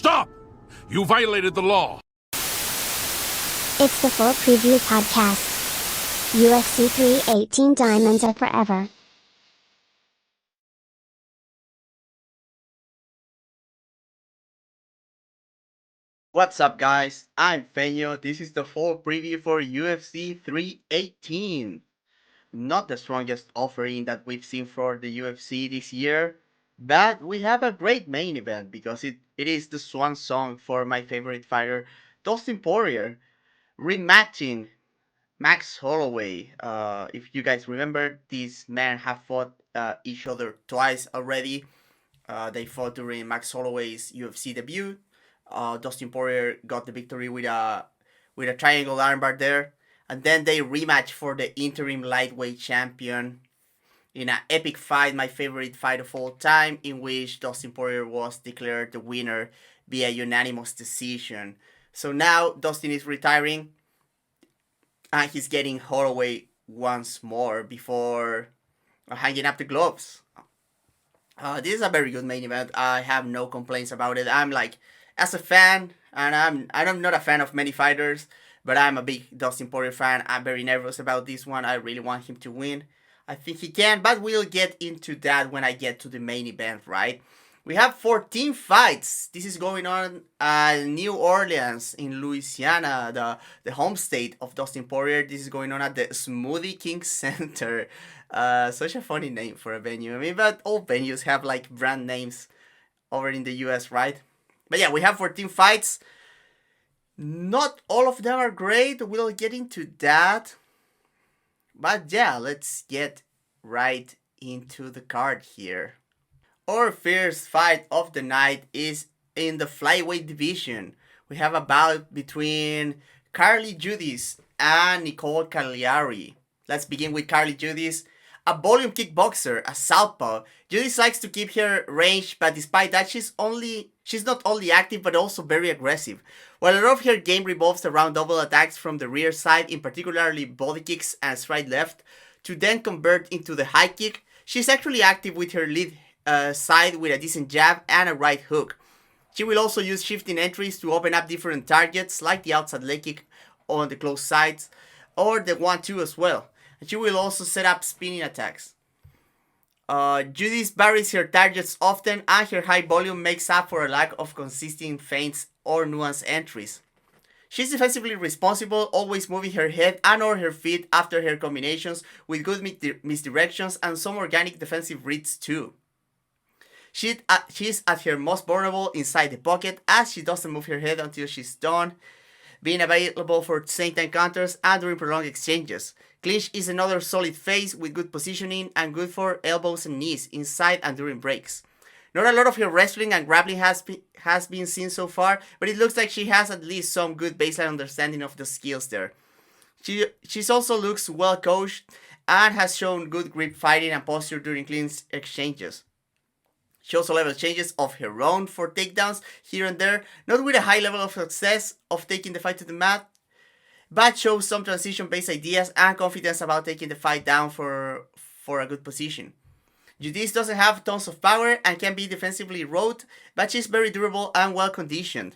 Stop! You violated the law. It's the full preview podcast. UFC 318 Diamonds Are Forever. What's up, guys? I'm Feño. This is the full preview for UFC 318. Not the strongest offering that we've seen for the UFC this year, but we have a great main event because it is the swan song for my favorite fighter, Dustin Poirier, rematching Max Holloway. If you guys remember, these men have fought each other twice already. They fought during Max Holloway's UFC debut. Dustin Poirier got the victory with a triangle armbar there, and then they rematch for the interim lightweight champion in an epic fight, my favorite fight of all time, in which Dustin Poirier was declared the winner via unanimous decision. So now Dustin is retiring, and he's getting Holloway once more before hanging up the gloves. This is a very good main event. I have no complaints about it. I'm like, as a fan, and I'm not a fan of many fighters, but I'm a big Dustin Poirier fan. I'm very nervous about this one. I really want him to win. I think he can, but we'll get into that when I get to the main event, right? We have 14 fights. This is going on at New Orleans in Louisiana, the home state of Dustin Poirier. This is going on at the Smoothie King Center. Such a funny name for a venue. I mean, but all venues have like brand names over in the US, right? But yeah, we have 14 fights. Not all of them are great. We'll get into that. But yeah, let's get right into the card here. Our first fight of the night is in the flyweight division. We have a bout between Carli Judice and Nicolle Caliari. Let's begin with Carli Judice. A volume kickboxer, a southpaw, Judice likes to keep her range, but despite that, she's not only active but also very aggressive. While a lot of her game revolves around double attacks from the rear side, in particularly body kicks and straight left, to then convert into the high kick, she's actually active with her lead side with a decent jab and a right hook. She will also use shifting entries to open up different targets, like the outside leg kick on the close sides, or the 1-2 as well. And she will also set up spinning attacks. Judice varies her targets often, and her high volume makes up for a lack of consistent feints or nuanced entries. She's defensively responsible, always moving her head and or her feet after her combinations with good misdirections and some organic defensive reads too. She's at her most vulnerable inside the pocket, as she doesn't move her head until she's done, being available for same time counters and during prolonged exchanges. Clinch is another solid face with good positioning and good for elbows and knees inside and during breaks. Not a lot of her wrestling and grappling has been seen so far, but it looks like she has at least some good baseline understanding of the skills there. She's also looks well coached and has shown good grip fighting and posture during clinch exchanges. She also levels changes of her own for takedowns here and there, not with a high level of success of taking the fight to the mat, but shows some transition-based ideas and confidence about taking the fight down for a good position. Judice doesn't have tons of power and can be defensively rote, but she's very durable and well-conditioned.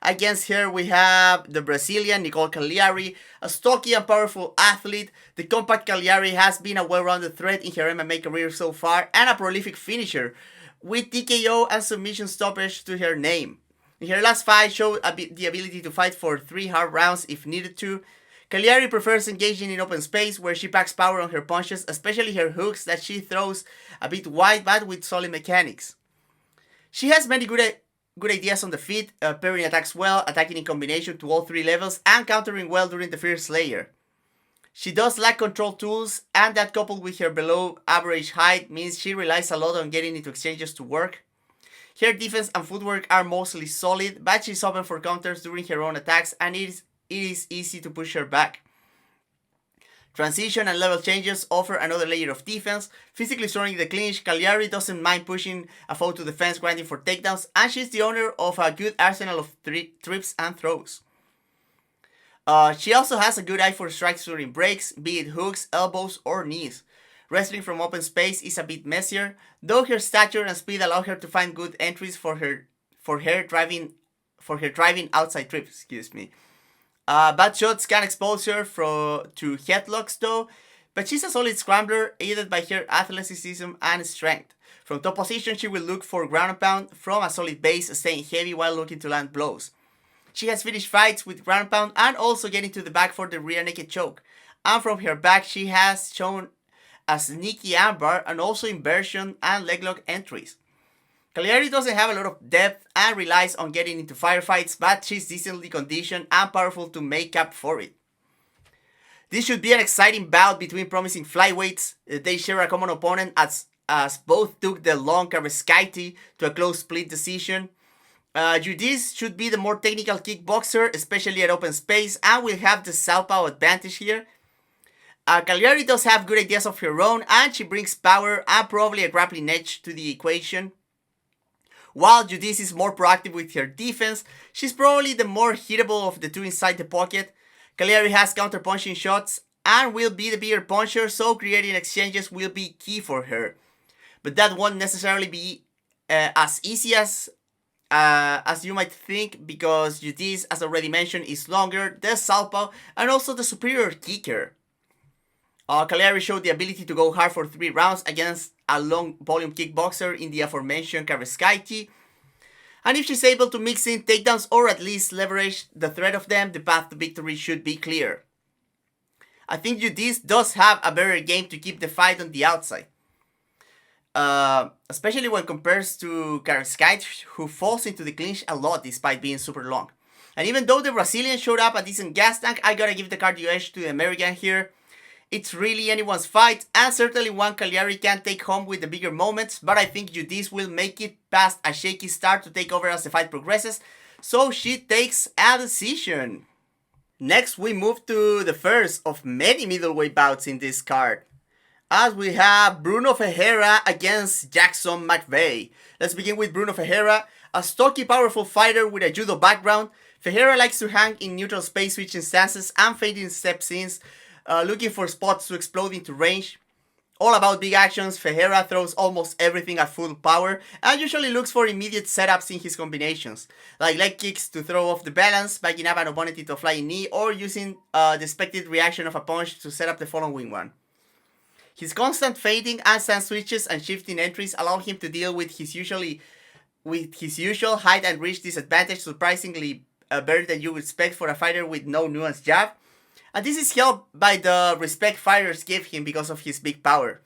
Against her, we have the Brazilian Nicolle Caliari, a stocky and powerful athlete. The compact Caliari has been a well-rounded threat in her MMA career so far and a prolific finisher, with TKO and submission stoppage to her name. In her last fight, showed the ability to fight for 3 hard rounds if needed to. Caliari prefers engaging in open space, where she packs power on her punches, especially her hooks that she throws a bit wide but with solid mechanics. She has many good ideas on the feet, pairing attacks well, attacking in combination to all 3 levels, and countering well during the first layer. She does lack control tools, and that coupled with her below average height means she relies a lot on getting into exchanges to work. Her defense and footwork are mostly solid, but she's open for counters during her own attacks, and it is easy to push her back. Transition and level changes offer another layer of defense. Physically storing the clinch, Caliari doesn't mind pushing a foe to the fence, grinding for takedowns, and she's the owner of a good arsenal of trips and throws. She also has a good eye for strikes during breaks, be it hooks, elbows, or knees. Wrestling from open space is a bit messier, though her stature and speed allow her to find good entries for for her driving outside trip. Excuse me. Bad shots can expose her to headlocks though, but she's a solid scrambler, aided by her athleticism and strength. From top position, she will look for ground and pound from a solid base, staying heavy while looking to land blows. She has finished fights with ground and pound and also getting to the back for the rear naked choke. And from her back, she has shown a sneaky armbar and also inversion and leglock entries. Caliari doesn't have a lot of depth and relies on getting into firefights, but she's decently conditioned and powerful to make up for it. This should be an exciting bout between promising flyweights. They share a common opponent as both took the long Brzeski to a close split decision. Judice should be the more technical kickboxer, especially at open space, and will have the southpaw advantage here. Caliari does have good ideas of her own, and she brings power and probably a grappling edge to the equation. While Judice is more proactive with her defense, she's probably the more hittable of the two inside the pocket. Caliari has counter-punching shots and will be the bigger puncher, so creating exchanges will be key for her. But that won't necessarily be as easy as you might think, because Judice, as already mentioned, is longer, the southpaw, and also the superior kicker. Caliari showed the ability to go hard for 3 rounds against a long volume kickboxer in the aforementioned Brzeski. And if she's able to mix in takedowns or at least leverage the threat of them, the path to victory should be clear. I think Judice does have a better game to keep the fight on the outside. Especially when compared to Brzeski, who falls into the clinch a lot despite being super long. And even though the Brazilian showed up a decent gas tank, I gotta give the cardio edge to the American here. It's really anyone's fight, and certainly one Caliari can take home with the bigger moments, but I think Judice will make it past a shaky start to take over as the fight progresses, so she takes a decision. Next, we move to the first of many middleweight bouts in this card, as we have Bruno Ferreira against Jackson McVey. Let's begin with Bruno Ferreira, a stocky, powerful fighter with a judo background. Ferreira likes to hang in neutral space, switching stances and fading step-ins, looking for spots to explode into range. All about big actions, Ferreira throws almost everything at full power and usually looks for immediate setups in his combinations, like leg kicks to throw off the balance, backing up an opponent into a flying knee, or using the expected reaction of a punch to set up the following one. His constant fading and stance switches and shifting entries allow him to deal with his usual height and reach disadvantage surprisingly better than you would expect for a fighter with no nuanced jab. And this is helped by the respect fighters give him because of his big power.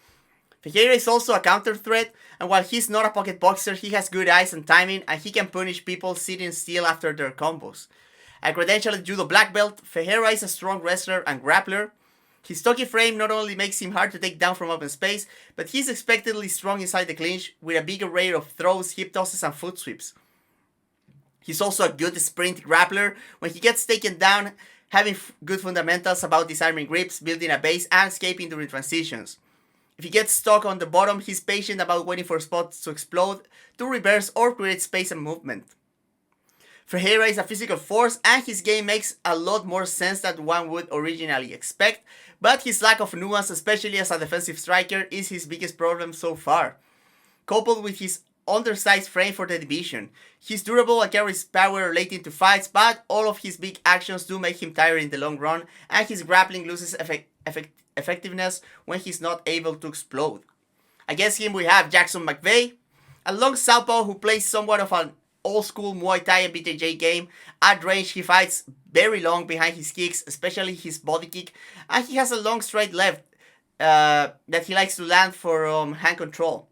Ferreira is also a counter threat, and while he's not a pocket boxer, he has good eyes and timing, and he can punish people sitting still after their combos. A credentialed judo black belt, Ferreira is a strong wrestler and grappler. His stocky frame not only makes him hard to take down from open space, but he's expectedly strong inside the clinch with a big array of throws, hip tosses, and foot sweeps. He's also a good sprint grappler. When he gets taken down, having good fundamentals about disarming grips, building a base, and escaping during transitions. If he gets stuck on the bottom, he's patient about waiting for spots to explode, to reverse, or create space and movement. Ferreira is a physical force, and his game makes a lot more sense than one would originally expect, but his lack of nuance, especially as a defensive striker, is his biggest problem so far. Coupled with his undersized frame for the division. He's durable and carries power late into fights, but all of his big actions do make him tired in the long run, and his grappling loses effectiveness when he's not able to explode. Against him we have Jackson McVey, a long southpaw who plays somewhat of an old-school Muay Thai and BJJ game. At range he fights very long behind his kicks, especially his body kick, and he has a long straight left that he likes to land for hand control.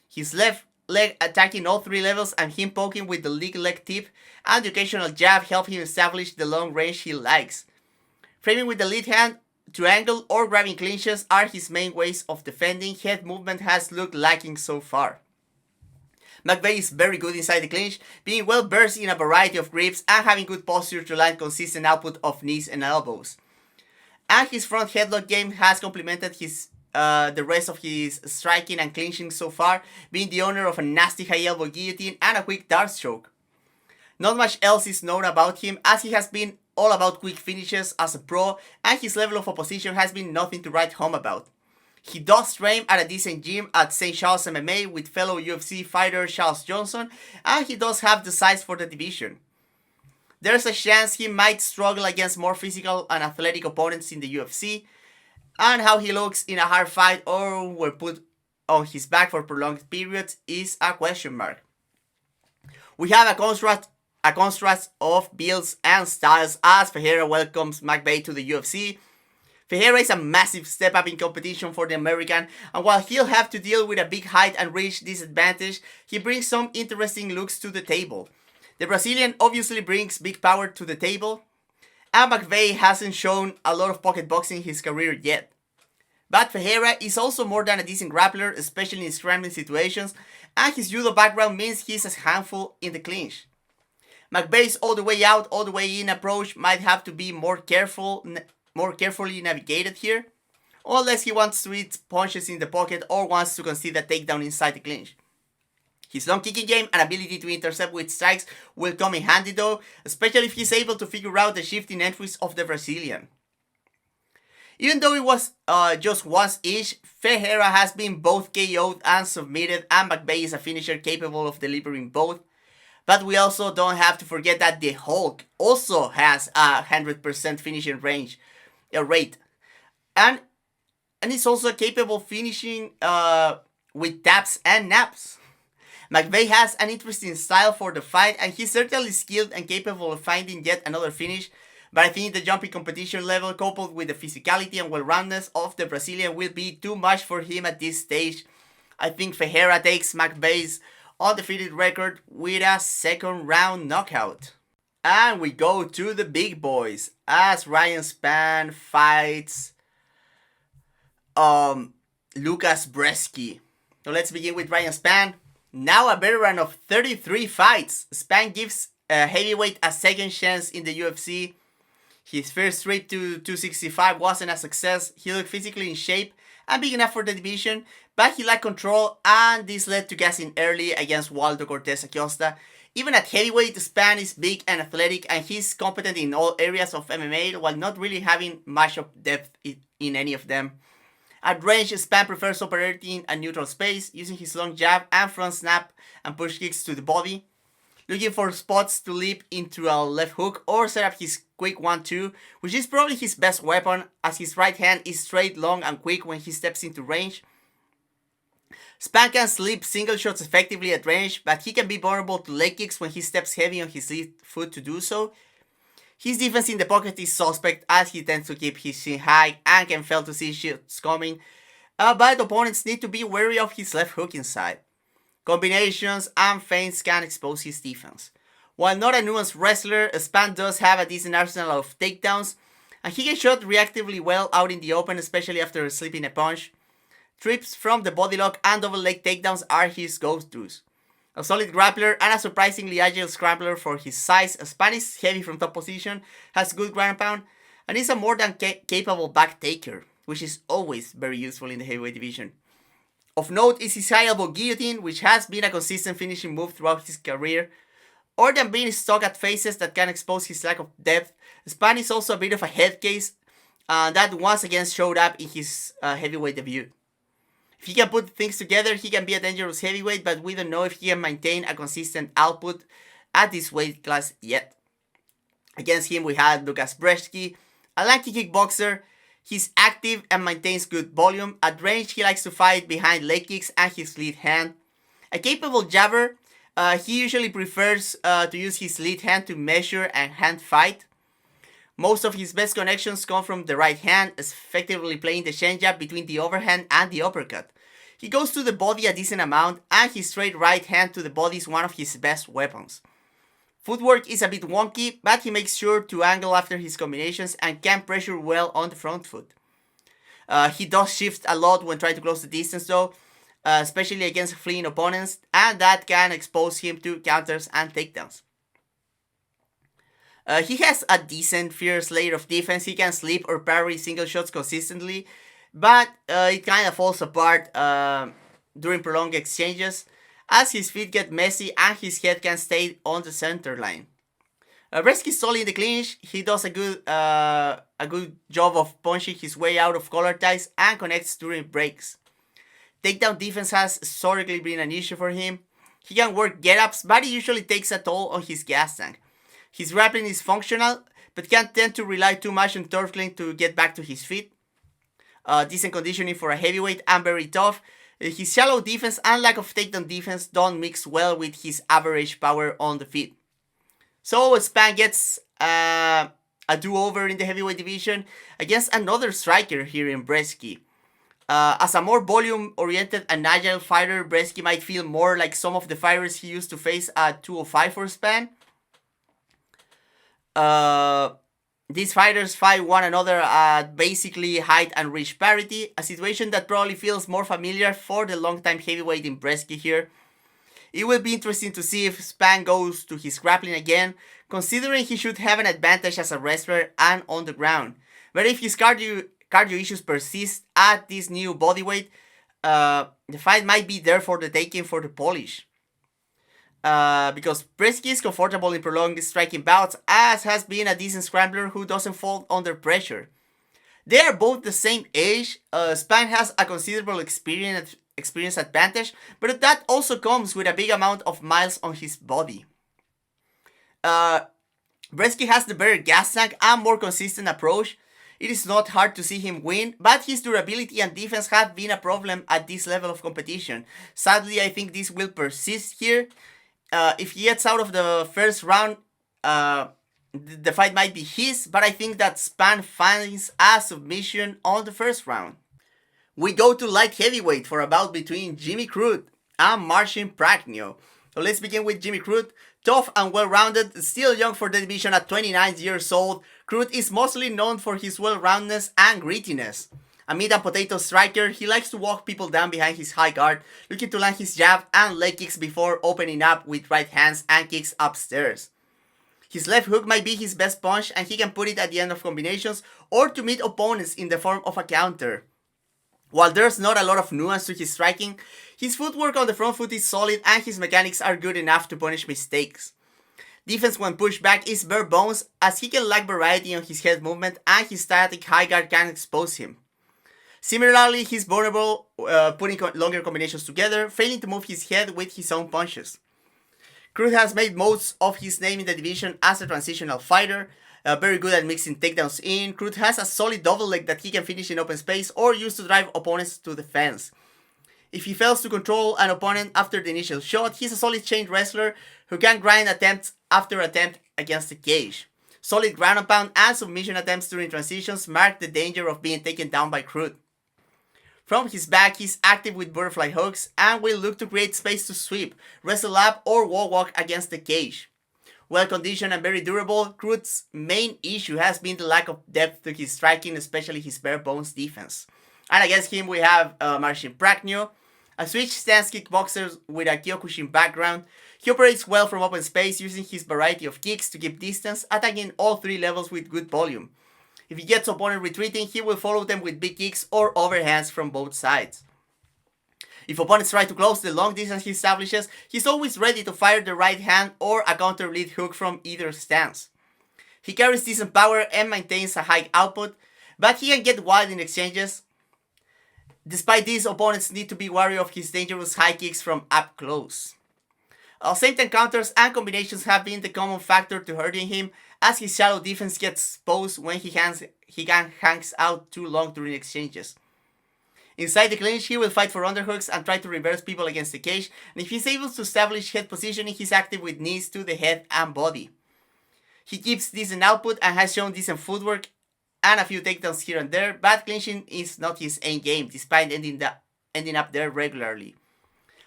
His left leg attacking all 3 levels and him poking with the legal leg tip and the occasional jab help him establish the long range he likes. Framing with the lead hand to angle or grabbing clinches are his main ways of defending. Head movement has looked lacking so far. McVey is very good inside the clinch, being well versed in a variety of grips and having good posture to land consistent output of knees and elbows. And his front headlock game has complemented the rest of his striking and clinching so far, being the owner of a nasty high elbow guillotine and a quick dart choke. Not much else is known about him, as he has been all about quick finishes as a pro, and his level of opposition has been nothing to write home about. He does train at a decent gym at St. Charles MMA with fellow UFC fighter Charles Johnson, and he does have the size for the division. There's a chance he might struggle against more physical and athletic opponents in the UFC, and how he looks in a hard fight or when put on his back for prolonged periods is a question mark. We have a contrast of builds and styles as Ferreira welcomes McVey to the UFC. Ferreira is a massive step up in competition for the American, and while he'll have to deal with a big height and reach disadvantage, he brings some interesting looks to the table. The Brazilian obviously brings big power to the table, and McVey hasn't shown a lot of pocket boxing in his career yet. But Ferreira is also more than a decent grappler, especially in scrambling situations, and his judo background means he's a handful in the clinch. McVey's all the way out, all the way in approach might have to be more carefully navigated here, unless he wants to eat punches in the pocket or wants to concede a takedown inside the clinch. His long kicking game and ability to intercept with strikes will come in handy though, especially if he's able to figure out the shifting entries of the Brazilian. Even though it was just once each, Ferreira has been both KO'd and submitted, and McVey is a finisher capable of delivering both. But we also don't have to forget that the Hulk also has a 100% finishing rate. And it's also capable of finishing with taps and naps. McVey has an interesting style for the fight, and he's certainly skilled and capable of finding yet another finish, but I think the jumping competition level coupled with the physicality and well-roundedness of the Brazilian will be too much for him at this stage. I think Ferreira takes McVey's undefeated record with a second round knockout. And we go to the big boys as Ryan Spann fights Lukasz Brzeski. So let's begin with Ryan Spann. Now a veteran of 33 fights, Spann gives heavyweight a second chance in the UFC. His first trip to 265 wasn't a success. He looked physically in shape and big enough for the division, but he lacked control, and this led to gassing early against Waldo Cortez Acosta. Even at heavyweight, Spann is big and athletic, and he's competent in all areas of MMA while not really having much of depth in any of them. At range, Spann prefers operating a neutral space, using his long jab and front snap and push kicks to the body, looking for spots to leap into a left hook or set up his quick 1-2, which is probably his best weapon as his right hand is straight, long and quick when he steps into range. Spann can slip single shots effectively at range, but he can be vulnerable to leg kicks when he steps heavy on his left foot to do so. His defense in the pocket is suspect as he tends to keep his chin high and can fail to see shots coming, but opponents need to be wary of his left hook inside. Combinations and feints can expose his defense. While not a nuanced wrestler, Spann does have a decent arsenal of takedowns, and he gets shot reactively well out in the open, especially after slipping a punch. Trips from the body lock and double leg takedowns are his go-tos. A solid grappler and a surprisingly agile scrambler for his size, Spann is heavy from top position, has good ground pound, and is a more than capable back taker, which is always very useful in the heavyweight division. Of note is his high elbow guillotine, which has been a consistent finishing move throughout his career. Other than being stuck at faces that can expose his lack of depth, Spann is also a bit of a head case that once again showed up in his heavyweight debut. If he can put things together, he can be a dangerous heavyweight, but we don't know if he can maintain a consistent output at this weight class yet. Against him we had Lukasz Brzeski, a lanky kickboxer. He's active and maintains good volume. At range, he likes to fight behind leg kicks and his lead hand. A capable jabber, he usually prefers to use his lead hand to measure and hand fight. Most of his best connections come from the right hand, effectively playing the changeup between the overhand and the uppercut. He goes to the body a decent amount, and his straight right hand to the body is one of his best weapons. Footwork is a bit wonky, but he makes sure to angle after his combinations and can pressure well on the front foot. He does shift a lot when trying to close the distance though, especially against fleeing opponents, and that can expose him to counters and takedowns. He has a decent fierce layer of defense. He can slip or parry single shots consistently, but it kind of falls apart during prolonged exchanges as his feet get messy and his head can stay on the center line. Brzeski is solid in the clinch. He does a good job of punching his way out of collar ties and connects during breaks. Takedown defense has historically been an issue for him. He can work get-ups, but he usually takes a toll on his gas tank. His grappling is functional, but can tend to rely too much on turtling to get back to his feet. Decent conditioning for a heavyweight and very tough. His shallow defense and lack of takedown defense don't mix well with his average power on the feet. So Spann gets a do-over in the heavyweight division against another striker here in Brzeski. As a more volume-oriented and agile fighter, Brzeski might feel more like some of the fighters he used to face at 205 for Spann. These fighters fight one another at basically height and reach parity, a situation that probably feels more familiar for the long-time heavyweight in Brzeski here. It will be interesting to see if Spann goes to his grappling again, considering he should have an advantage as a wrestler and on the ground. But if his cardio issues persist at this new bodyweight, the fight might be there for the taking for the Polish. Because Brzeski is comfortable in prolonged striking bouts, as has been a decent scrambler who doesn't fall under pressure. They are both the same age. Spann has a considerable experience advantage, but that also comes with a big amount of miles on his body. Brzeski has the better gas tank and more consistent approach. It is not hard to see him win, but his durability and defense have been a problem at this level of competition. Sadly, I think this will persist here. If he gets out of the first round, the fight might be his, but I think that Spann finds a submission on the first round. We go to light heavyweight for a bout between Jimmy Crute and Marcin Prachnio. So let's begin with Jimmy Crute. Tough and well-rounded, still young for the division at 29 years old, Crute is mostly known for his well-roundedness and grittiness. A meat and potato striker, he likes to walk people down behind his high guard, looking to land his jab and leg kicks before opening up with right hands and kicks upstairs. His left hook might be his best punch, and he can put it at the end of combinations or to meet opponents in the form of a counter. While there's not a lot of nuance to his striking, his footwork on the front foot is solid and his mechanics are good enough to punish mistakes. Defense when pushed back is bare bones, as he can lack variety on his head movement and his static high guard can expose him. Similarly, he's vulnerable putting longer combinations together, failing to move his head with his own punches. Crute has made most of his name in the division as a transitional fighter, very good at mixing takedowns in. Crute has a solid double leg that he can finish in open space or use to drive opponents to the fence. If he fails to control an opponent after the initial shot, he's a solid chain wrestler who can grind attempt after attempt against the cage. Solid ground and pound and submission attempts during transitions mark the danger of being taken down by Crute. From his back, he's active with butterfly hooks and will look to create space to sweep, wrestle up, or wall walk against the cage. Well conditioned and very durable, Crute's main issue has been the lack of depth to his striking, especially his bare bones defense. And against him we have Marcin Prachnio, a switch stance kickboxer with a Kyokushin background. He operates well from open space using his variety of kicks to keep distance, attacking all three levels with good volume. If he gets opponent retreating, he will follow them with big kicks or overhands from both sides. If opponents try to close the long distance he establishes, he's always ready to fire the right hand or a counter lead hook from either stance. He carries decent power and maintains a high output, but he can get wild in exchanges. Despite this, opponents need to be wary of his dangerous high kicks from up close. Same time counters and combinations have been the common factor to hurting him, as his shallow defense gets exposed when he hangs out too long during exchanges. Inside the clinch, he will fight for underhooks and try to reverse people against the cage, and if he's able to establish head positioning, he's active with knees to the head and body. He keeps decent output and has shown decent footwork and a few takedowns here and there, but clinching is not his aim game, despite ending up there regularly.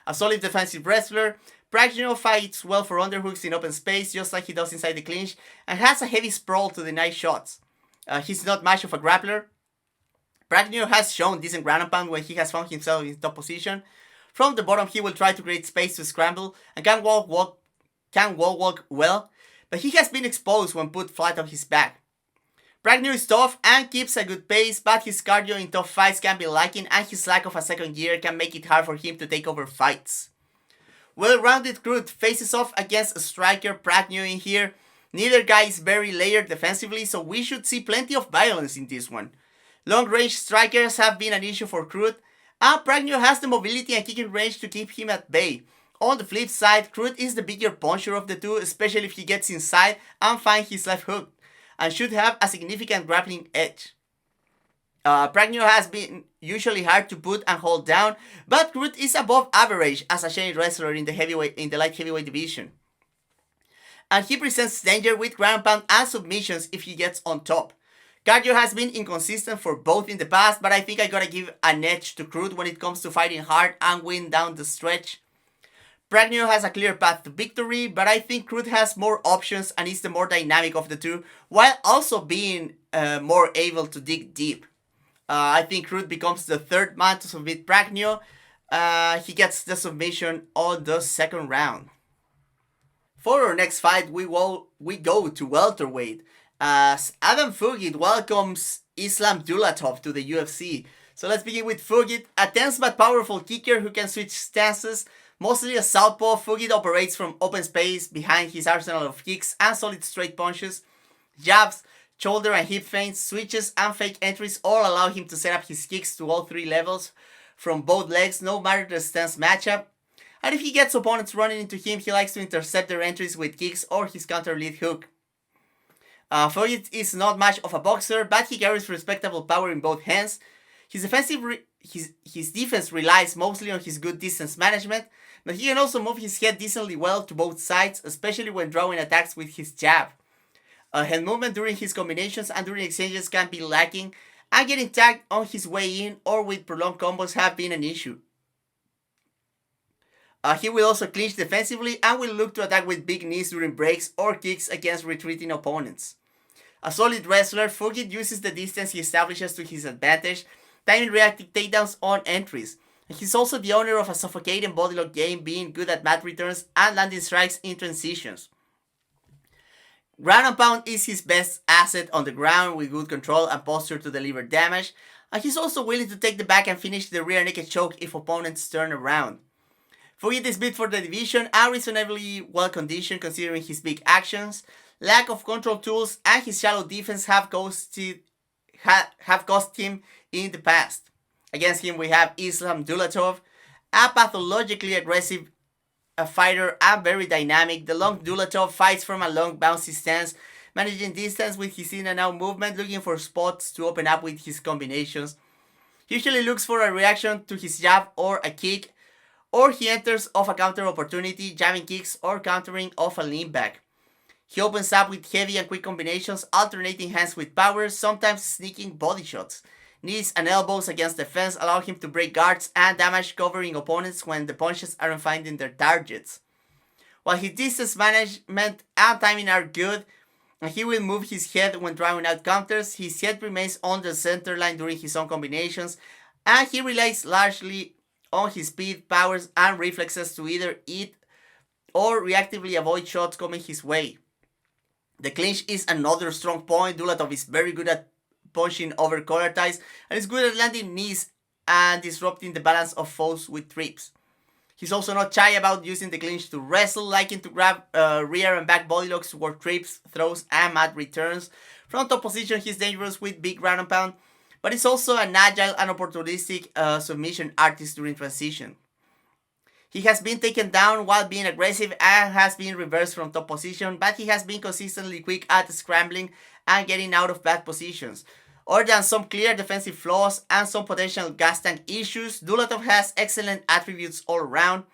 A solid defensive wrestler, Prachnio fights well for underhooks in open space, just like he does inside the clinch, and has a heavy sprawl to deny shots. He's not much of a grappler. Prachnio has shown decent ground and pound when he has found himself in top position. From the bottom, he will try to create space to scramble and can wall walk well, but he has been exposed when put flat on his back. Prachnio is tough and keeps a good pace, but his cardio in tough fights can be lacking, and his lack of a second gear can make it hard for him to take over fights. Well-rounded Crute faces off against a striker Prachnio in here. Neither guy is very layered defensively, so we should see plenty of violence in this one. Long-range strikers have been an issue for Crute, and Prachnio has the mobility and kicking range to keep him at bay. On the flip side, Crute is the bigger puncher of the two, especially if he gets inside and finds his left hook, and should have a significant grappling edge. Prachnio has been usually hard to put and hold down, but Crute is above average as a chain wrestler in the light heavyweight division. And he presents danger with ground pound and submissions if he gets on top. Cardio has been inconsistent for both in the past, but I think I gotta give an edge to Crute when it comes to fighting hard and win down the stretch. Prachnio has a clear path to victory, but I think Crute has more options and is the more dynamic of the two, while also being more able to dig deep. I think Crute becomes the third man to submit Prachnio. He gets the submission on the second round. For our next fight, we go to welterweight, as Adam Fugitt welcomes Islam Dulatov to the UFC. So let's begin with Fugitt, a tense but powerful kicker who can switch stances. Mostly a southpaw, Fugitt operates from open space behind his arsenal of kicks and solid straight punches. Jabs, shoulder and hip feints, switches and fake entries all allow him to set up his kicks to all three levels from both legs, no matter the stance matchup. And if he gets opponents running into him, he likes to intercept their entries with kicks or his counter lead hook. Fugitt is not much of a boxer, but he carries respectable power in both hands. His defense relies mostly on his good distance management, but he can also move his head decently well to both sides, especially when drawing attacks with his jab. Hand movement during his combinations and during exchanges can be lacking, and getting tagged on his way in or with prolonged combos have been an issue. He will also clinch defensively and will look to attack with big knees during breaks or kicks against retreating opponents. A solid wrestler, Fugitt uses the distance he establishes to his advantage, timing reactive takedowns on entries. He's also the owner of a suffocating bodylock game, being good at mat returns and landing strikes in transitions. Ground and pound is his best asset on the ground with good control and posture to deliver damage, and he's also willing to take the back and finish the rear naked choke if opponents turn around. Fugitt is built for the division and reasonably well conditioned considering his big actions. Lack of control tools and his shallow defense have cost him in the past. Against him we have Islam Dulatov, a pathologically aggressive fighter and very dynamic. The long Dulatov fights from a long bouncy stance, managing distance with his in and out movement, looking for spots to open up with his combinations. He usually looks for a reaction to his jab or a kick, or he enters off a counter opportunity, jamming kicks or countering off a lean back. He opens up with heavy and quick combinations, alternating hands with power, sometimes sneaking body shots. Knees and elbows against the fence allow him to break guards and damage covering opponents when the punches aren't finding their targets. While his distance management and timing are good, and he will move his head when drawing out counters, his head remains on the center line during his own combinations, and he relies largely on his speed, powers, and reflexes to either eat or reactively avoid shots coming his way. The clinch is another strong point. Dulatov is very good at punching over collar ties and is good at landing knees and disrupting the balance of foes with trips. He's also not shy about using the clinch to wrestle, liking to grab rear and back body locks to work trips, throws, and mat returns. From top position, he's dangerous with big ground and pound, but he's also an agile and opportunistic submission artist during transition. He has been taken down while being aggressive and has been reversed from top position, but he has been consistently quick at scrambling and getting out of bad positions. Other than some clear defensive flaws and some potential gas tank issues, Dulatov has excellent attributes all around.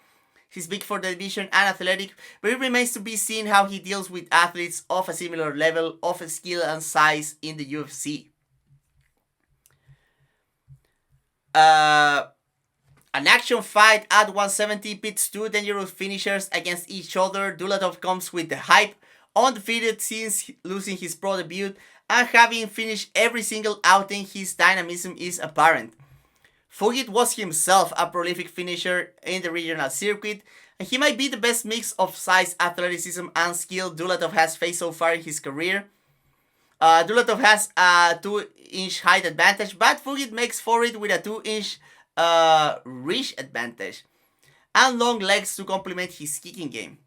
He's big for the division and athletic, but it remains to be seen how he deals with athletes of a similar level of skill and size in the UFC. An action fight at 170 pits two dangerous finishers against each other. Dulatov comes with the hype, undefeated since losing his pro debut, and having finished every single outing, his dynamism is apparent. Fugitt was himself a prolific finisher in the regional circuit, and he might be the best mix of size, athleticism, and skill Dulatov has faced so far in his career. Dulatov has a 2-inch height advantage, but Fugitt makes for it with a 2-inch reach advantage and long legs to complement his kicking game.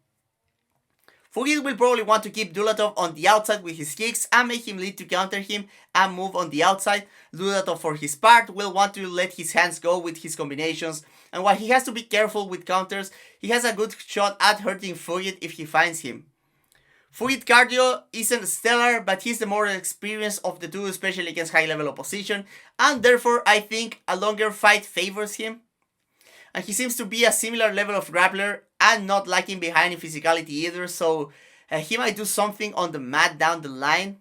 Fugitt will probably want to keep Dulatov on the outside with his kicks and make him lead to counter him and move on the outside. Dulatov for his part will want to let his hands go with his combinations, and while he has to be careful with counters, he has a good shot at hurting Fugitt if he finds him. Fugitt cardio isn't stellar, but he's the more experienced of the two, especially against high level opposition, and therefore I think a longer fight favors him. And he seems to be a similar level of grappler and not lacking behind in physicality either, so he might do something on the mat down the line.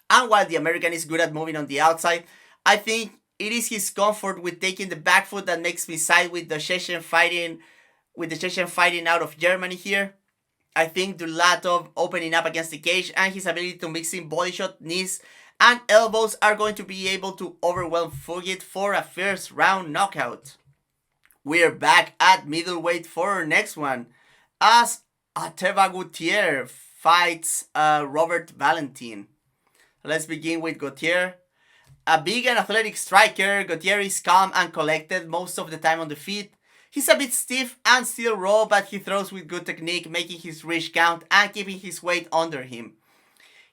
And while the American is good at moving on the outside, I think it is his comfort with taking the back foot that makes me side with the Chechen fighting out of Germany here. I think Dulatov opening up against the cage and his ability to mix in body shot, knees, and elbows are going to be able to overwhelm Fugitt for a first round knockout. We're back at middleweight for our next one, as Ateba Gautier fights Robert Valentin. Let's begin with Gautier. A big and athletic striker, Gautier is calm and collected most of the time on the feet. He's a bit stiff and still raw, but he throws with good technique, making his reach count and keeping his weight under him.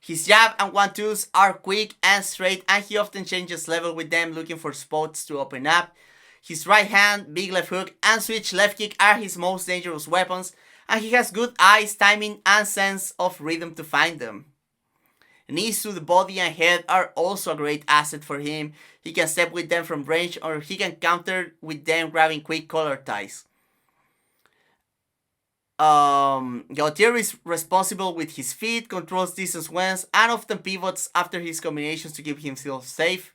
His jab and 1-2s are quick and straight, and he often changes level with them, looking for spots to open up. His right hand, big left hook, and switch left kick are his most dangerous weapons, and he has good eyes, timing, and sense of rhythm to find them. Knees to the body and head are also a great asset for him. He can step with them from range, or he can counter with them grabbing quick collar ties. Gautier is responsible with his feet, controls distance wins, and often pivots after his combinations to keep himself safe.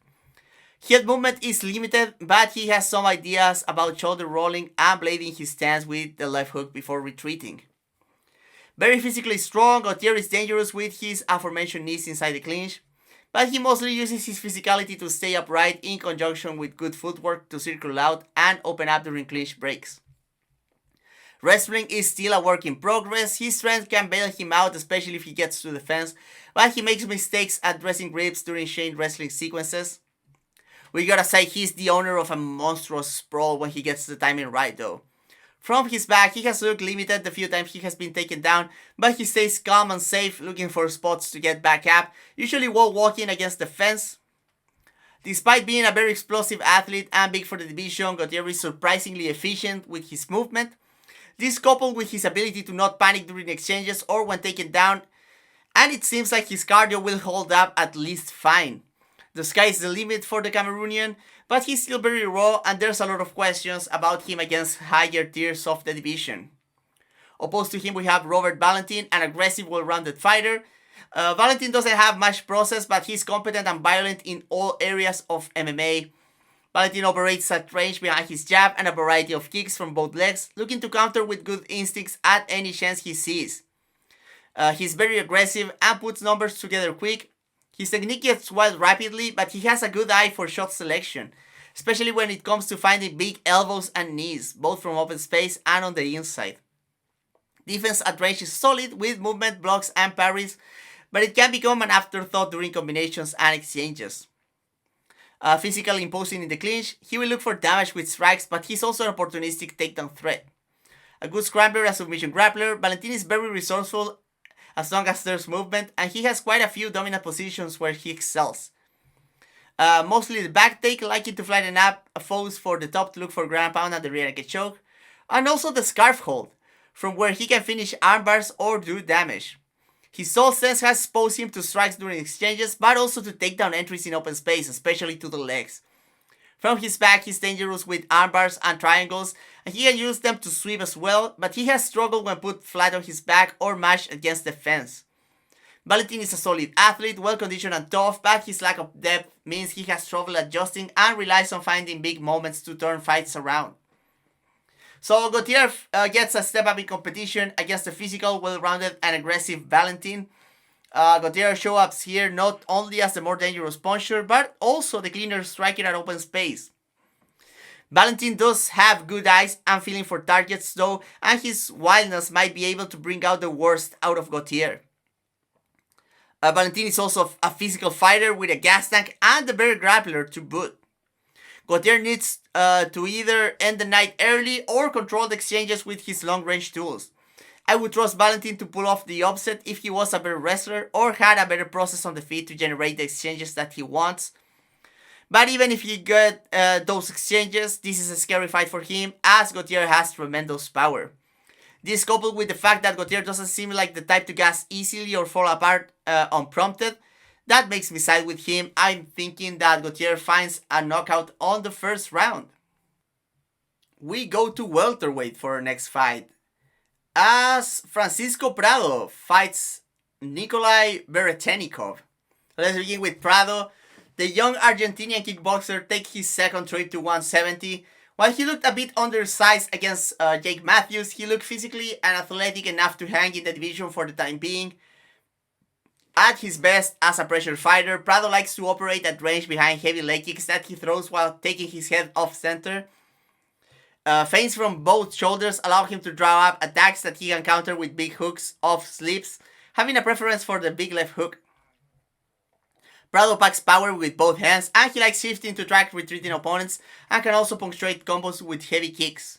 Head movement is limited, but he has some ideas about shoulder rolling and blading his stance with the left hook before retreating. Very physically strong, Gautier is dangerous with his aforementioned knees inside the clinch, but he mostly uses his physicality to stay upright in conjunction with good footwork to circle out and open up during clinch breaks. Wrestling is still a work in progress. His strength can bail him out, especially if he gets to the fence, but he makes mistakes addressing grips during chain wrestling sequences. We gotta say he's the owner of a monstrous sprawl when he gets the timing right though. From his back, he has looked limited the few times he has been taken down, but he stays calm and safe, looking for spots to get back up, usually wall walking against the fence. Despite being a very explosive athlete and big for the division, Gautier is surprisingly efficient with his movement. This coupled with his ability to not panic during exchanges or when taken down, and it seems like his cardio will hold up at least fine. The sky is the limit for the Cameroonian, but he's still very raw and there's a lot of questions about him against higher tiers of the division. Opposed to him we have Robert Valentin, an aggressive, well-rounded fighter. Valentin doesn't have much process, but he's competent and violent in all areas of MMA. Valentin operates at range behind his jab and a variety of kicks from both legs, looking to counter with good instincts at any chance he sees. He's very aggressive and puts numbers together quick. His technique gets wild rapidly, but he has a good eye for shot selection, especially when it comes to finding big elbows and knees, both from open space and on the inside. Defense at range is solid with movement, blocks, and parries, but it can become an afterthought during combinations and exchanges. Physically imposing in the clinch, he will look for damage with strikes, but he's also an opportunistic takedown threat. A good scrambler and submission grappler, Valentin is very resourceful as long as there's movement, and he has quite a few dominant positions where he excels. Mostly the back take, liking to flatten up foes for the top to look for ground pound and the rear naked choke, and also the scarf hold, from where he can finish armbars or do damage. His soul sense has exposed him to strikes during exchanges, but also to takedown entries in open space, especially to the legs. From his back, he's dangerous with armbars and triangles, and he can use them to sweep as well, but he has struggled when put flat on his back or mashed against the fence. Valentin is a solid athlete, well conditioned and tough, but his lack of depth means he has trouble adjusting and relies on finding big moments to turn fights around. So Gautier gets a step up in competition against the physical, well-rounded and aggressive Valentin. Gautier shows up here not only as the more dangerous puncher, but also the cleaner striker at open space. Valentin does have good eyes and feeling for targets though, and his wildness might be able to bring out the worst out of Gautier. Valentin is also a physical fighter with a gas tank and a better grappler to boot. Gautier needs to either end the night early or control the exchanges with his long-range tools. I would trust Valentin to pull off the upset if he was a better wrestler or had a better process on the feet to generate the exchanges that he wants. But even if he got those exchanges, this is a scary fight for him as Gautier has tremendous power. This coupled with the fact that Gautier doesn't seem like the type to gas easily or fall apart unprompted, that makes me side with him. I'm thinking that Gautier finds a knockout on the first round. We go to welterweight for our next fight, as Francisco Prado fights Nikolay Veretennikov. Let's begin with Prado. The young Argentinian kickboxer takes his second trip to 170. While he looked a bit undersized against Jake Matthews, he looked physically and athletic enough to hang in the division for the time being. At his best as a pressure fighter, Prado likes to operate at range behind heavy leg kicks that he throws while taking his head off center. Feints from both shoulders allow him to draw up attacks that he can counter with big hooks off slips, having a preference for the big left hook. Prado packs power with both hands, and he likes shifting to track retreating opponents and can also punctuate combos with heavy kicks.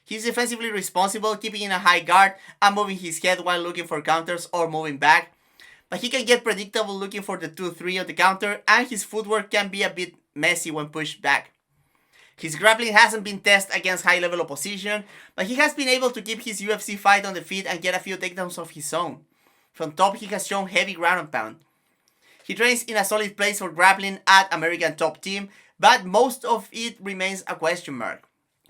He's defensively responsible, keeping in a high guard and moving his head while looking for counters or moving back, but he can get predictable looking for the 2-3 on the counter, and his footwork can be a bit messy when pushed back. His grappling hasn't been tested against high-level opposition, but he has been able to keep his UFC fight on the feet and get a few takedowns of his own. From top, he has shown heavy ground and pound. He trains in a solid place for grappling at American Top Team, but most of it remains a question mark.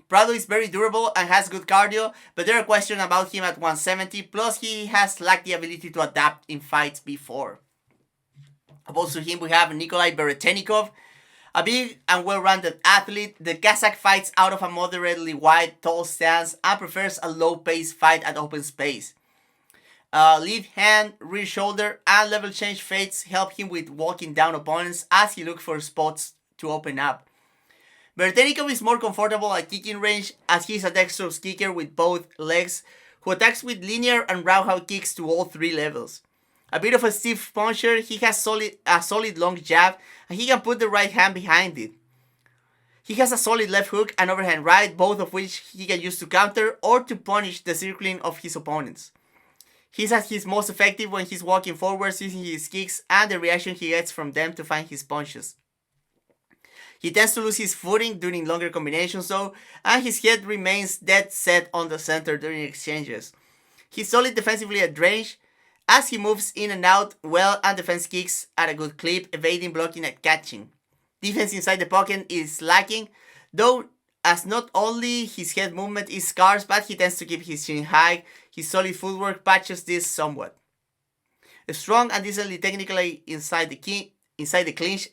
Prado is very durable and has good cardio, but there are questions about him at 170, plus he has lacked the ability to adapt in fights before. Opposed to him, we have Nikolay Veretennikov. A big and well-rounded athlete, the Kazakh fights out of a moderately wide, tall stance and prefers a low-paced fight at open space. Lead hand, rear shoulder, and level change feints help him with walking down opponents as he looks for spots to open up. Veretennikov is more comfortable at kicking range as he is a dexterous kicker with both legs who attacks with linear and roundhouse kicks to all three levels. A bit of a stiff puncher, he has a solid long jab and he can put the right hand behind it. He has a solid left hook and overhand right, both of which he can use to counter or to punish the circling of his opponents. He's at his most effective when he's walking forwards using his kicks and the reaction he gets from them to find his punches. He tends to lose his footing during longer combinations though, and his head remains dead set on the center during exchanges. He's solid defensively at range, as he moves in and out well and defends kicks at a good clip, evading, blocking, and catching. Defense inside the pocket is lacking, though, as not only his head movement is scarce, but he tends to keep his chin high. His solid footwork patches this somewhat. Strong and decently technically inside the clinch,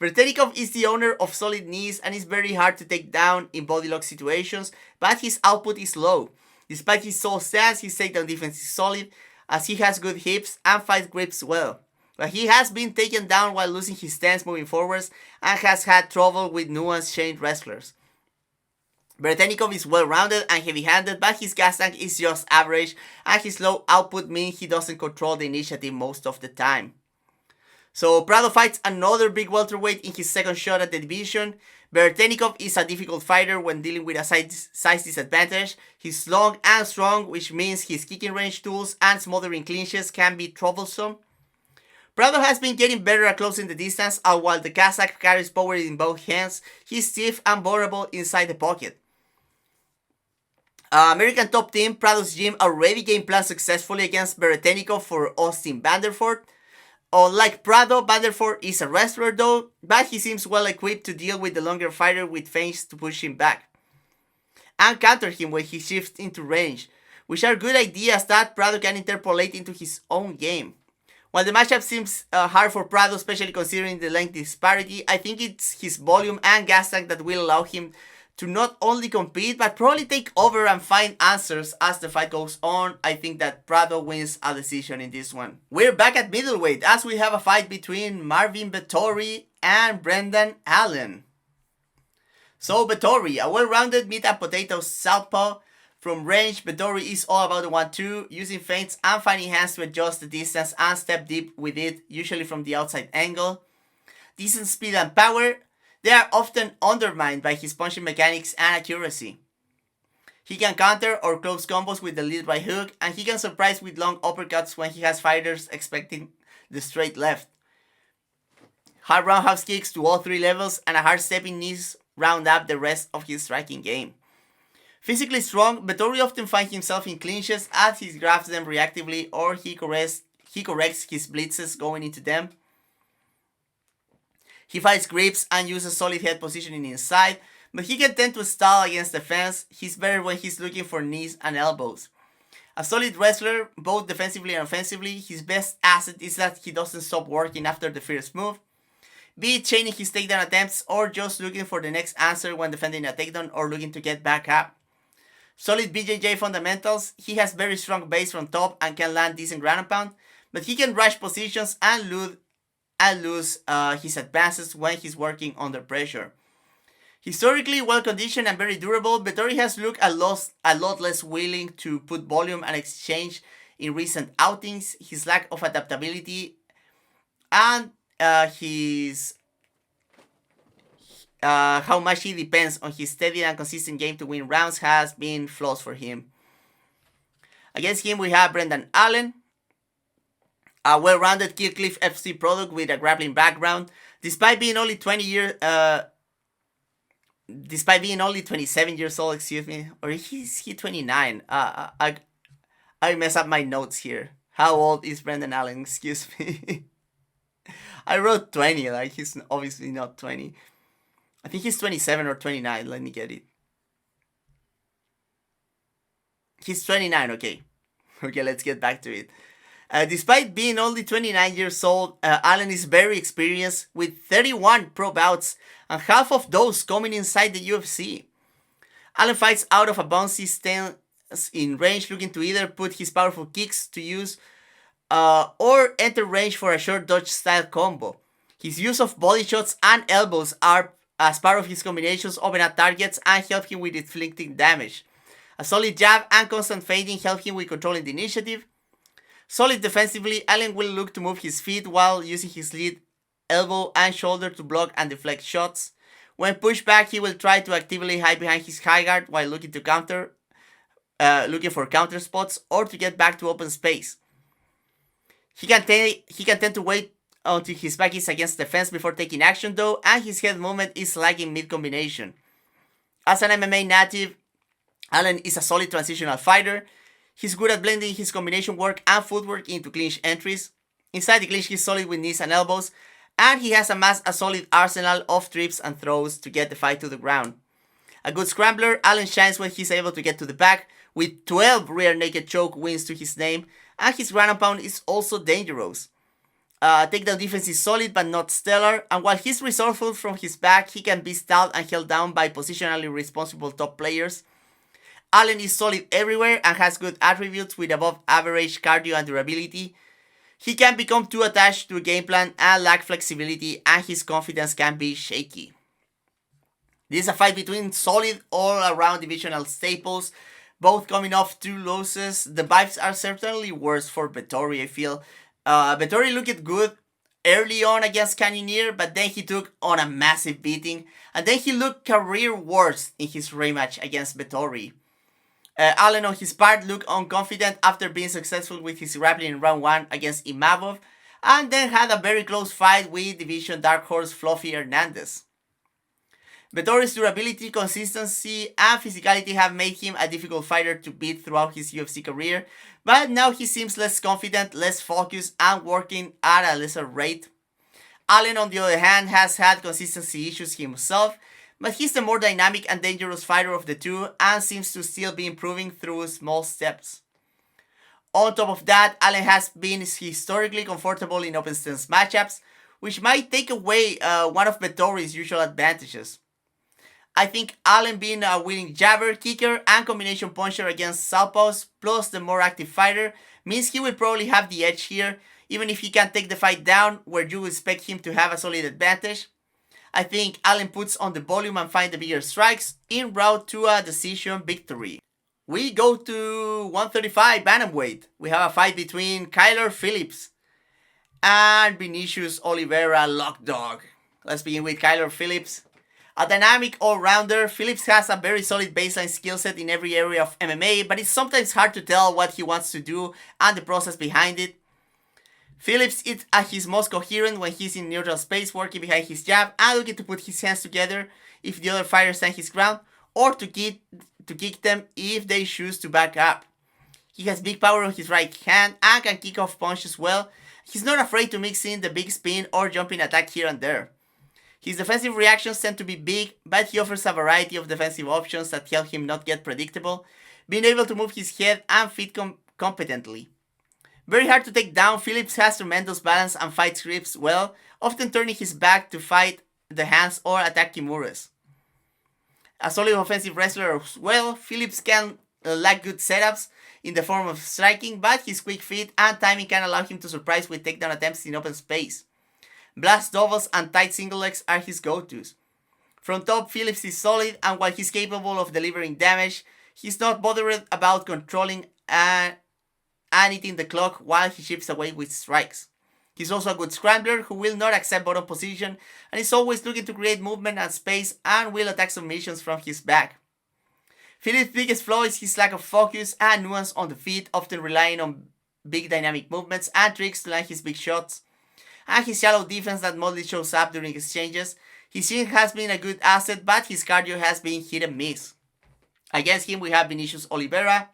Veretennikov is the owner of solid knees and is very hard to take down in bodylock situations, but his output is low. Despite his tall stance, his takedown defense is solid, as he has good hips and fight grips well. But he has been taken down while losing his stance moving forwards and has had trouble with nuanced chained wrestlers. Veretennikov is well-rounded and heavy-handed, but his gas tank is just average, and his low output means he doesn't control the initiative most of the time. So Prado fights another big welterweight in his second shot at the division. Veretennikov is a difficult fighter when dealing with a size disadvantage. He's long and strong, which means his kicking range tools and smothering clinches can be troublesome. Prado has been getting better at closing the distance, and while the Kazakh carries power in both hands, he's stiff and vulnerable inside the pocket. American Top Team, Prado's gym already game planned successfully against Veretennikov for Austin Vanderford. Unlike Prado, Vanderford is a wrestler though, but he seems well equipped to deal with the longer fighter with feints to push him back and counter him when he shifts into range, which are good ideas that Prado can interpolate into his own game. While the matchup seems hard for Prado, especially considering the length disparity, I think it's his volume and gas tank that will allow him to not only compete, but probably take over and find answers as the fight goes on. I think that Prado wins a decision in this one. We're back at middleweight as we have a fight between Marvin Vettori and Brendan Allen. So Vettori, a well-rounded meat and potato southpaw. From range, Vettori is all about the 1-2, using feints and finding hands to adjust the distance and step deep with it, usually from the outside angle. Decent speed and power. They are often undermined by his punching mechanics and accuracy. He can counter or close combos with the lead right hook, and he can surprise with long uppercuts when he has fighters expecting the straight left. Hard roundhouse kicks to all 3 levels and a hard stepping knees round up the rest of his striking game. Physically strong, Vettori often finds himself in clinches as he grabs them reactively or he corrects his blitzes going into them. He fights grips and uses solid head positioning inside, but he can tend to stall against defense. He's better when he's looking for knees and elbows. A solid wrestler, both defensively and offensively, his best asset is that he doesn't stop working after the first move, be it chaining his takedown attempts or just looking for the next answer when defending a takedown or looking to get back up. Solid BJJ fundamentals, he has very strong base from top and can land decent ground and pound, but he can rush positions and lose his advances when he's working under pressure. Historically well conditioned and very durable, Vettori has looked a lot less willing to put volume and exchange in recent outings. His lack of adaptability and how much he depends on his steady and consistent game to win rounds has been flaws for him. Against him we have Brendan Allen, a well-rounded Kill Cliff FC product with a grappling background. Despite being only 27 years old, excuse me, or is he 29? I mess up my notes here. How old is Brendan Allen? Excuse me. I wrote 20, like he's obviously not 20. I think he's 27 or 29. Let me get it. He's 29, okay. Okay, let's get back to it. Despite being only 29 years old, Allen is very experienced with 31 pro bouts and half of those coming inside the UFC. Allen fights out of a bouncy stance in range, looking to either put his powerful kicks to use or enter range for a short dodge style combo. His use of body shots and elbows are as part of his combinations open up targets and help him with inflicting damage. A solid jab and constant fading help him with controlling the initiative. Solid defensively, Allen will look to move his feet while using his lead elbow and shoulder to block and deflect shots. When pushed back, he will try to actively hide behind his high guard while looking for counter spots or to get back to open space. He can tend to wait until his back is against the fence before taking action though, and his head movement is lagging mid-combination. As an MMA native, Allen is a solid transitional fighter. He's good at blending his combination work and footwork into clinch entries. Inside the clinch, he's solid with knees and elbows, and he has amassed a solid arsenal of trips and throws to get the fight to the ground. A good scrambler, Allen shines when he's able to get to the back, with 12 rear naked choke wins to his name, and his ground and pound is also dangerous. Takedown defense is solid but not stellar, and while he's resourceful from his back, he can be stalled and held down by positionally responsible top players. Allen is solid everywhere and has good attributes with above average cardio and durability. He can become too attached to a game plan and lack flexibility, and his confidence can be shaky. This is a fight between solid all-around divisional staples, both coming off 2 losses. The vibes are certainly worse for Vettori, I feel. Vettori looked good early on against Cannonier, but then he took on a massive beating, and then he looked career worst in his rematch against Vettori. Allen on his part looked unconfident after being successful with his grappling in round 1 against Imavov, and then had a very close fight with division dark horse Fluffy Hernandez. Vettori's durability, consistency, and physicality have made him a difficult fighter to beat throughout his UFC career, but now he seems less confident, less focused, and working at a lesser rate. Allen, on the other hand, has had consistency issues himself, but he's the more dynamic and dangerous fighter of the two and seems to still be improving through small steps. On top of that, Allen has been historically comfortable in open stance matchups, which might take away one of Vettori's usual advantages. I think Allen being a winning jabber, kicker, and combination puncher against southpaws, plus the more active fighter, means he will probably have the edge here, even if he can take the fight down where you expect him to have a solid advantage. I think Allen puts on the volume and finds the bigger strikes en route to a decision victory. We go to 135 bantamweight. We have a fight between Kyler Phillips and Vinicius Oliveira Lockdog. Let's begin with Kyler Phillips. A dynamic all-rounder, Phillips has a very solid baseline skill set in every area of MMA, but it's sometimes hard to tell what he wants to do and the process behind it. Phillips is at his most coherent when he's in neutral space, working behind his jab and looking to put his hands together if the other fighter stands his ground, or to kick them if they choose to back up. He has big power on his right hand and can kick off punches well. He's not afraid to mix in the big spin or jumping attack here and there. His defensive reactions tend to be big, but he offers a variety of defensive options that help him not get predictable, being able to move his head and feet competently. Very hard to take down, Phillips has tremendous balance and fights grips well, often turning his back to fight the hands or attack Kimura's. A solid offensive wrestler as well, Phillips can lack good setups in the form of striking, but his quick feet and timing can allow him to surprise with takedown attempts in open space. Blast doubles and tight single legs are his go-tos. From top, Phillips is solid, and while he's capable of delivering damage, he's not bothered about controlling and eating the clock while he chips away with strikes. He's also a good scrambler who will not accept bottom position and is always looking to create movement and space and will attack submissions from his back. Phillips' biggest flaw is his lack of focus and nuance on the feet, often relying on big dynamic movements and tricks to land his big shots, and his shallow defense that mostly shows up during exchanges. His chin has been a good asset, but his cardio has been hit and miss. Against him we have Vinicius Oliveira,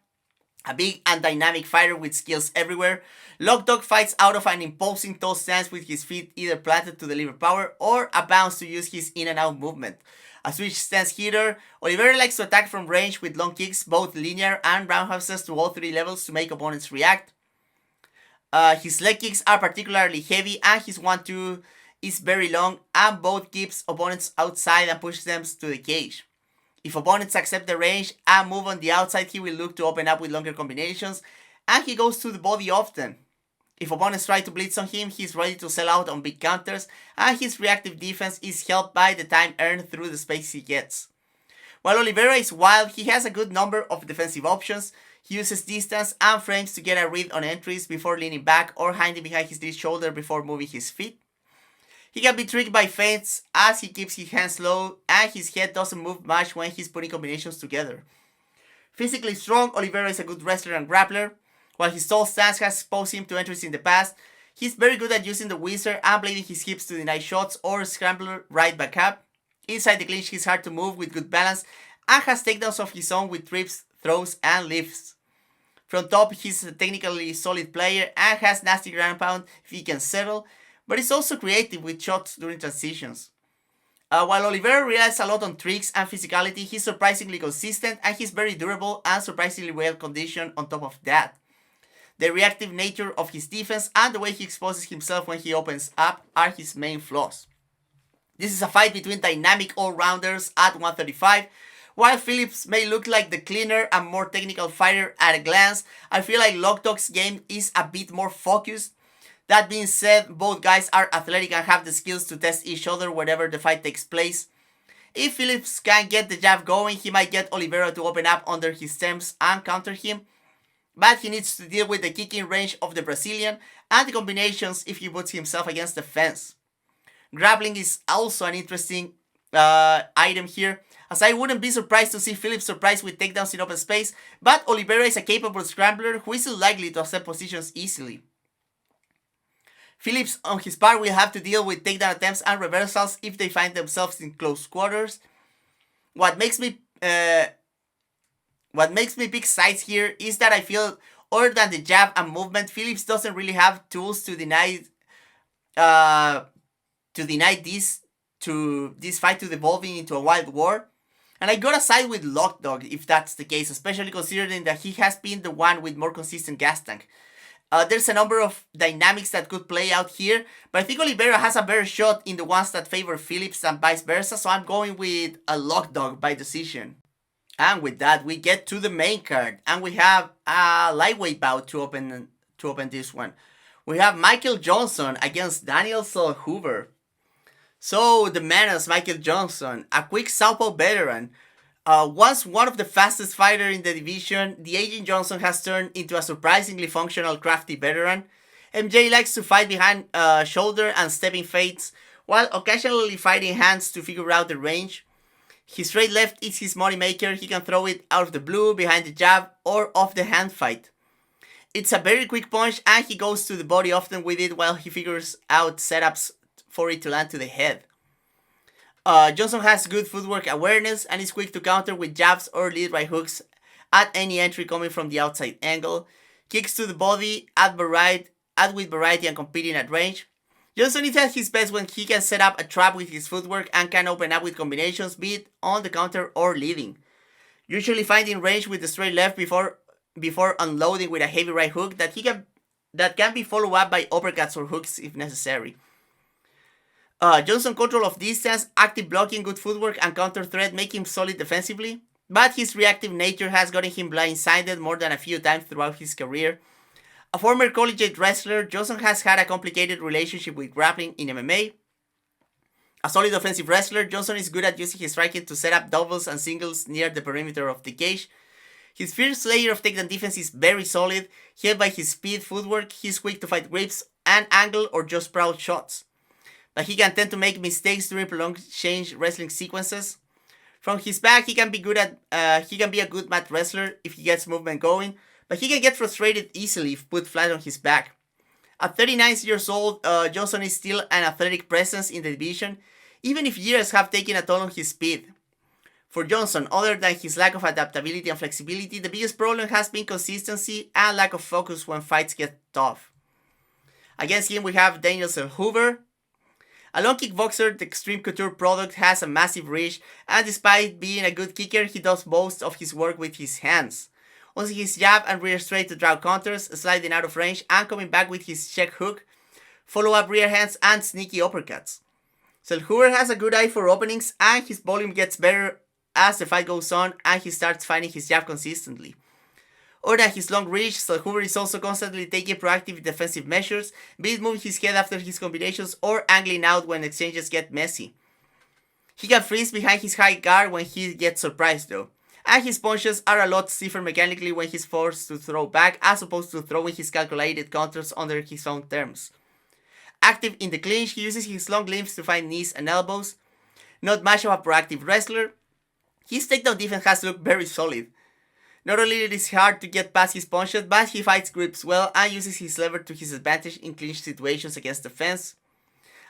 a big and dynamic fighter with skills everywhere. Lockdog fights out of an imposing tall stance with his feet either planted to deliver power or a bounce to use his in and out movement. A switch stance hitter, Oliveira likes to attack from range with long kicks, both linear and roundhouses to all three levels to make opponents react. His leg kicks are particularly heavy and his 1-2 is very long and both keeps opponents outside and pushes them to the cage. If opponents accept the range and move on the outside, he will look to open up with longer combinations, and he goes to the body often. If opponents try to blitz on him, he's ready to sell out on big counters, and his reactive defense is helped by the time earned through the space he gets. While Oliveira is wild, he has a good number of defensive options. He uses distance and frames to get a read on entries before leaning back or hiding behind his left shoulder before moving his feet. He can be tricked by feints as he keeps his hands low and his head doesn't move much when he's putting combinations together. Physically strong, Oliveira is a good wrestler and grappler. While his tall stance has exposed him to entries in the past, he's very good at using the whizzer and blading his hips to deny shots or scrambler right back up. Inside the clinch, he's hard to move with good balance and has takedowns of his own with trips, throws, and lifts. From top, he's a technically solid player and has nasty ground pound if he can settle, but he's also creative with shots during transitions. While Oliveira relies a lot on tricks and physicality, he's surprisingly consistent and he's very durable and surprisingly well conditioned on top of that. The reactive nature of his defense and the way he exposes himself when he opens up are his main flaws. This is a fight between dynamic all-rounders at 135. While Phillips may look like the cleaner and more technical fighter at a glance, I feel like Lockdog's game is a bit more focused. That being said, both guys are athletic and have the skills to test each other wherever the fight takes place. If Phillips can get the jab going, he might get Oliveira to open up under his terms and counter him, but he needs to deal with the kicking range of the Brazilian and the combinations if he puts himself against the fence. Grappling is also an interesting item here, as I wouldn't be surprised to see Phillips surprise with takedowns in open space, but Oliveira is a capable scrambler who is unlikely to accept positions easily. Phillips, on his part, will have to deal with takedown attempts and reversals if they find themselves in close quarters. What makes me pick sides here is that I feel, other than the jab and movement, Phillips doesn't really have tools to deny this fight to devolving into a wild war. And I gotta side with Lockdog if that's the case, especially considering that he has been the one with more consistent gas tank. There's a number of dynamics that could play out here, but I think Oliveira has a better shot in the ones that favor Phillips and vice versa, so I'm going with a Lockdog by decision. And with that, we get to the main card, and we have a lightweight bout to open this one. We have Michael Johnson against Daniel Zellhuber. So, the menace, Michael Johnson, a quick southpaw veteran, once one of the fastest fighters in the division, the aging Johnson has turned into a surprisingly functional, crafty veteran. MJ likes to fight behind shoulder and stepping feints, while occasionally fighting hands to figure out the range. His straight left is his moneymaker. He can throw it out of the blue, behind the jab, or off the hand fight. It's a very quick punch and he goes to the body often with it while he figures out setups for it to land to the head. Johnson has good footwork awareness and is quick to counter with jabs or lead right hooks at any entry coming from the outside angle. Kicks to the body add with variety and competing at range. Johnson is at his best when he can set up a trap with his footwork and can open up with combinations, be it on the counter or leading. Usually finding range with the straight left before unloading with a heavy right hook that can be followed up by uppercuts or hooks if necessary. Johnson control of distance, active blocking, good footwork, and counter threat make him solid defensively, but his reactive nature has gotten him blindsided more than a few times throughout his career. A former collegiate wrestler, Johnson has had a complicated relationship with grappling in MMA. A solid offensive wrestler, Johnson is good at using his striking to set up doubles and singles near the perimeter of the cage. His first layer of takedown defense is very solid, helped by his speed, footwork. He's quick to fight grips and angle or just proud shots. But he can tend to make mistakes during prolonged change wrestling sequences. From his back, he can be a good mat wrestler if he gets movement going, but he can get frustrated easily if put flat on his back. At 39 years old, Johnson is still an athletic presence in the division, even if years have taken a toll on his speed. For Johnson, other than his lack of adaptability and flexibility, the biggest problem has been consistency and lack of focus when fights get tough. Against him, we have Daniel Zellhuber. A long kickboxer, the Extreme Couture product has a massive reach, and despite being a good kicker, he does most of his work with his hands. Using his jab and rear straight to draw counters, sliding out of range, and coming back with his check hook, follow-up rear hands, and sneaky uppercuts. Zellhuber has a good eye for openings, and his volume gets better as the fight goes on and he starts finding his jab consistently. Other than his long reach, Zellhuber is also constantly taking proactive defensive measures, be it moving his head after his combinations or angling out when exchanges get messy. He can freeze behind his high guard when he gets surprised though, and his punches are a lot stiffer mechanically when he's forced to throw back as opposed to throwing his calculated counters under his own terms. Active in the clinch, he uses his long limbs to find knees and elbows. Not much of a proactive wrestler, his takedown defense has looked very solid. Not only it is hard to get past his punches, but he fights grips well and uses his lever to his advantage in clinch situations against the fence.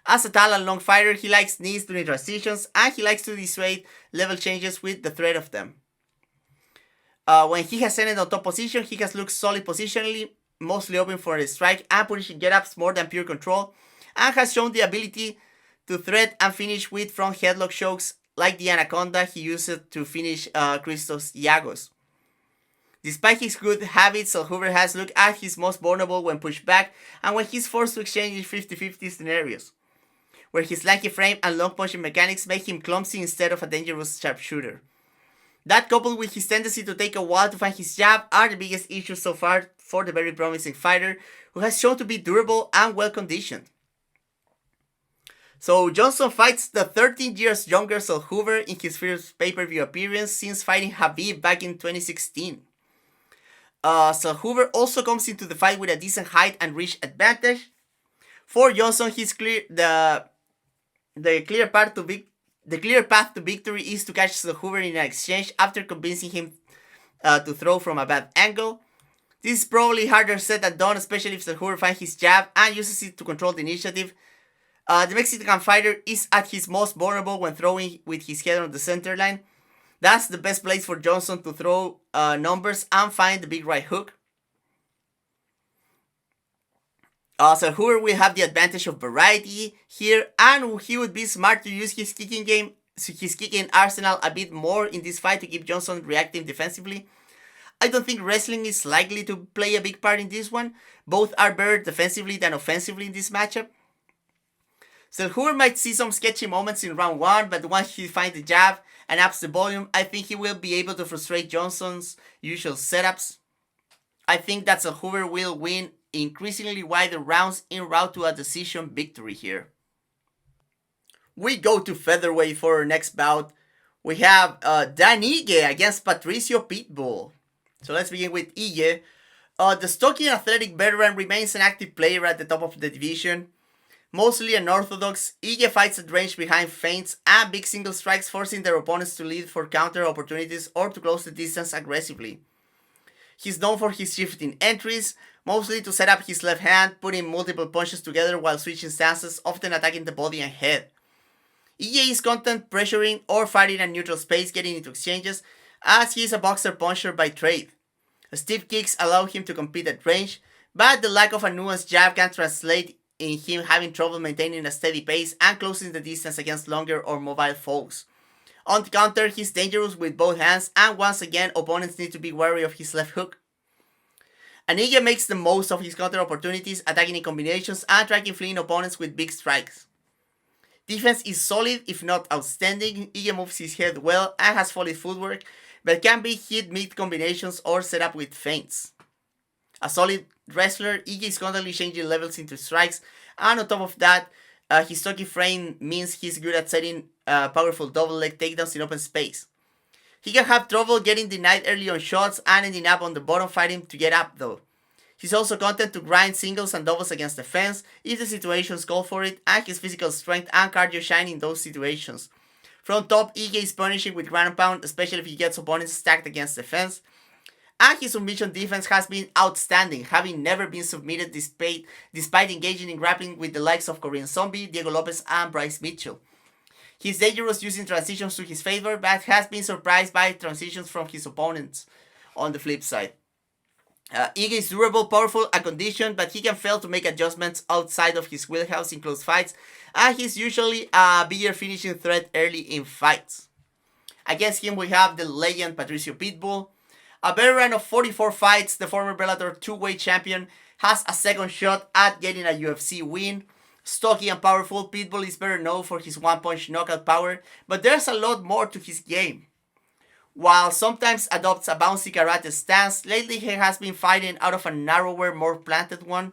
As a tall and long fighter, he likes knees during transitions and he likes to dissuade level changes with the threat of them. When he has ended on top position, he has looked solid positionally, mostly open for a strike and punishing get-ups more than pure control, and has shown the ability to threat and finish with front headlock chokes like the Anaconda he used to finish Christos Iagos. Despite his good habits, Zellhuber has looked at his most vulnerable when pushed back and when he's forced to exchange in 50-50 scenarios, where his lanky frame and long punching mechanics make him clumsy instead of a dangerous sharpshooter. That coupled with his tendency to take a while to find his jab are the biggest issues so far for the very promising fighter, who has shown to be durable and well conditioned. So Johnson fights the 13 years younger Zellhuber in his first pay-per-view appearance since fighting Khabib back in 2016. Zellhuber also comes into the fight with a decent height and reach advantage. For Johnson, the clear path to victory is to catch Zellhuber in an exchange after convincing him to throw from a bad angle. This is probably harder said than done, especially if Zellhuber finds his jab and uses it to control the initiative. The Mexican fighter is at his most vulnerable when throwing with his head on the center line. That's the best place for Johnson to throw numbers and find the big right hook. Zellhuber will have the advantage of variety here, and he would be smart to use his kicking arsenal a bit more in this fight to keep Johnson reacting defensively. I don't think wrestling is likely to play a big part in this one. Both are better defensively than offensively in this matchup. Zellhuber might see some sketchy moments in round 1, but once he finds the jab and ups the volume, I think he will be able to frustrate Johnson's usual setups. I think that Zellhuber will win increasingly wider rounds en route to a decision victory here. We go to featherweight for our next bout. We have Dan Ige against Patricio Pitbull. So let's begin with Ige. The stocky and athletic veteran remains an active player at the top of the division. Mostly unorthodox, Ige fights at range behind feints and big single strikes, forcing their opponents to lead for counter opportunities or to close the distance aggressively. He's known for his shifting entries, mostly to set up his left hand, putting multiple punches together while switching stances, often attacking the body and head. Ige is content pressuring or fighting at neutral space, getting into exchanges, as he is a boxer puncher by trade. Stiff kicks allow him to compete at range, but the lack of a nuanced jab can translate in him having trouble maintaining a steady pace and closing the distance against longer or mobile foes. On the counter, he's dangerous with both hands, and once again, opponents need to be wary of his left hook. Ige makes the most of his counter opportunities, attacking in combinations and tracking fleeing opponents with big strikes. Defense is solid, if not outstanding. Ige moves his head well and has solid footwork, but can be hit mid-combinations or set up with feints. A solid wrestler, Ige is constantly changing levels into strikes, and on top of that, his stocky frame means he's good at setting powerful double leg takedowns in open space. He can have trouble getting denied early on shots and ending up on the bottom fighting to get up though. He's also content to grind singles and doubles against the fence if the situations call for it, and his physical strength and cardio shine in those situations. From top, Ige is punishing with ground and pound, especially if he gets opponents stacked against the fence. And his submission defense has been outstanding, having never been submitted despite engaging in grappling with the likes of Korean Zombie, Diego Lopez, and Bryce Mitchell. He's dangerous using transitions to his favor, but has been surprised by transitions from his opponents on the flip side. Ige is durable, powerful, and conditioned, but he can fail to make adjustments outside of his wheelhouse in close fights, and he's usually a bigger finishing threat early in fights. Against him we have the legend Patricio Pitbull. A veteran of 44 fights, the former Bellator two-weight champion has a second shot at getting a UFC win. Stocky and powerful, Pitbull is better known for his one-punch knockout power, but there's a lot more to his game. While sometimes adopts a bouncy karate stance, lately he has been fighting out of a narrower, more planted one.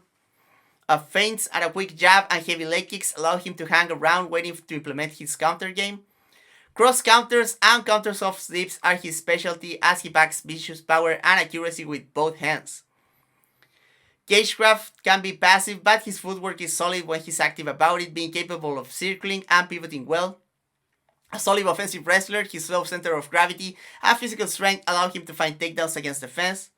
Feints and a quick jab and heavy leg kicks allow him to hang around waiting to implement his counter game. Cross counters and counter soft slips are his specialty, as he packs vicious power and accuracy with both hands. Cagecraft can be passive, but his footwork is solid when he's active about it, being capable of circling and pivoting well. A solid offensive wrestler, his low center of gravity and physical strength allow him to find takedowns against the fence.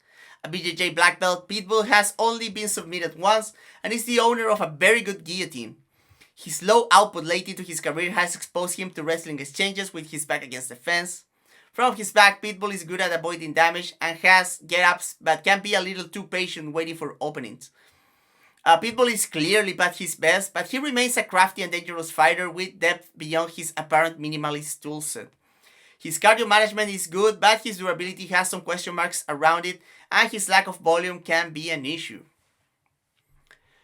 A BJJ black belt, Pitbull has only been submitted once and is the owner of a very good guillotine. His low output late into his career has exposed him to wrestling exchanges with his back against the fence. From his back, Pitbull is good at avoiding damage and has get-ups, but can be a little too patient waiting for openings. Pitbull is clearly at his best, but he remains a crafty and dangerous fighter with depth beyond his apparent minimalist toolset. His cardio management is good, but his durability has some question marks around it, and his lack of volume can be an issue.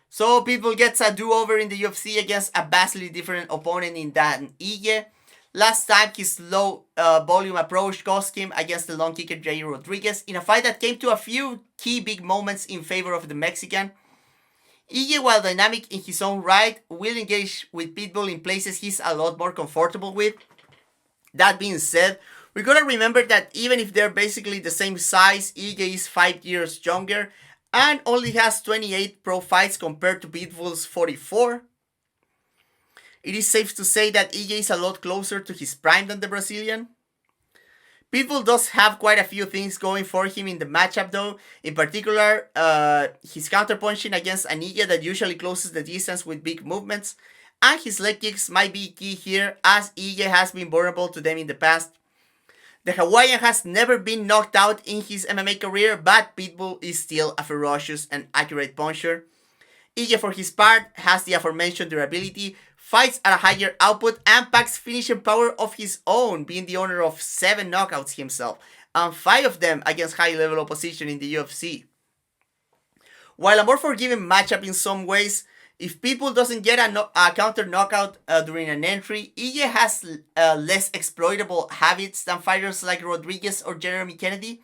So Pitbull gets a do-over in the UFC against a vastly different opponent in than Ige. Last time his low volume approach cost him against the long kicker Jair Rodriguez in a fight that came to a few key big moments in favor of the Mexican. Ige, while dynamic in his own right, will engage with Pitbull in places he's a lot more comfortable with. That being said, we gotta remember that even if they're basically the same size, Ige is 5 years younger and only has 28 pro fights compared to Pitbull's 44. It is safe to say that Ige is a lot closer to his prime than the Brazilian. Pitbull does have quite a few things going for him in the matchup though, in particular his counterpunching against an Ige that usually closes the distance with big movements, and his leg kicks might be key here as Ige has been vulnerable to them in the past. The Hawaiian has never been knocked out in his MMA career, but Pitbull is still a ferocious and accurate puncher. Ige for his part has the aforementioned durability, fights at a higher output, and packs finishing power of his own, being the owner of 7 knockouts himself, and 5 of them against high-level opposition in the UFC. While a more forgiving matchup in some ways, if Pitbull doesn't get a counter knockout during an entry, Ige has less exploitable habits than fighters like Rodriguez or Jeremy Kennedy.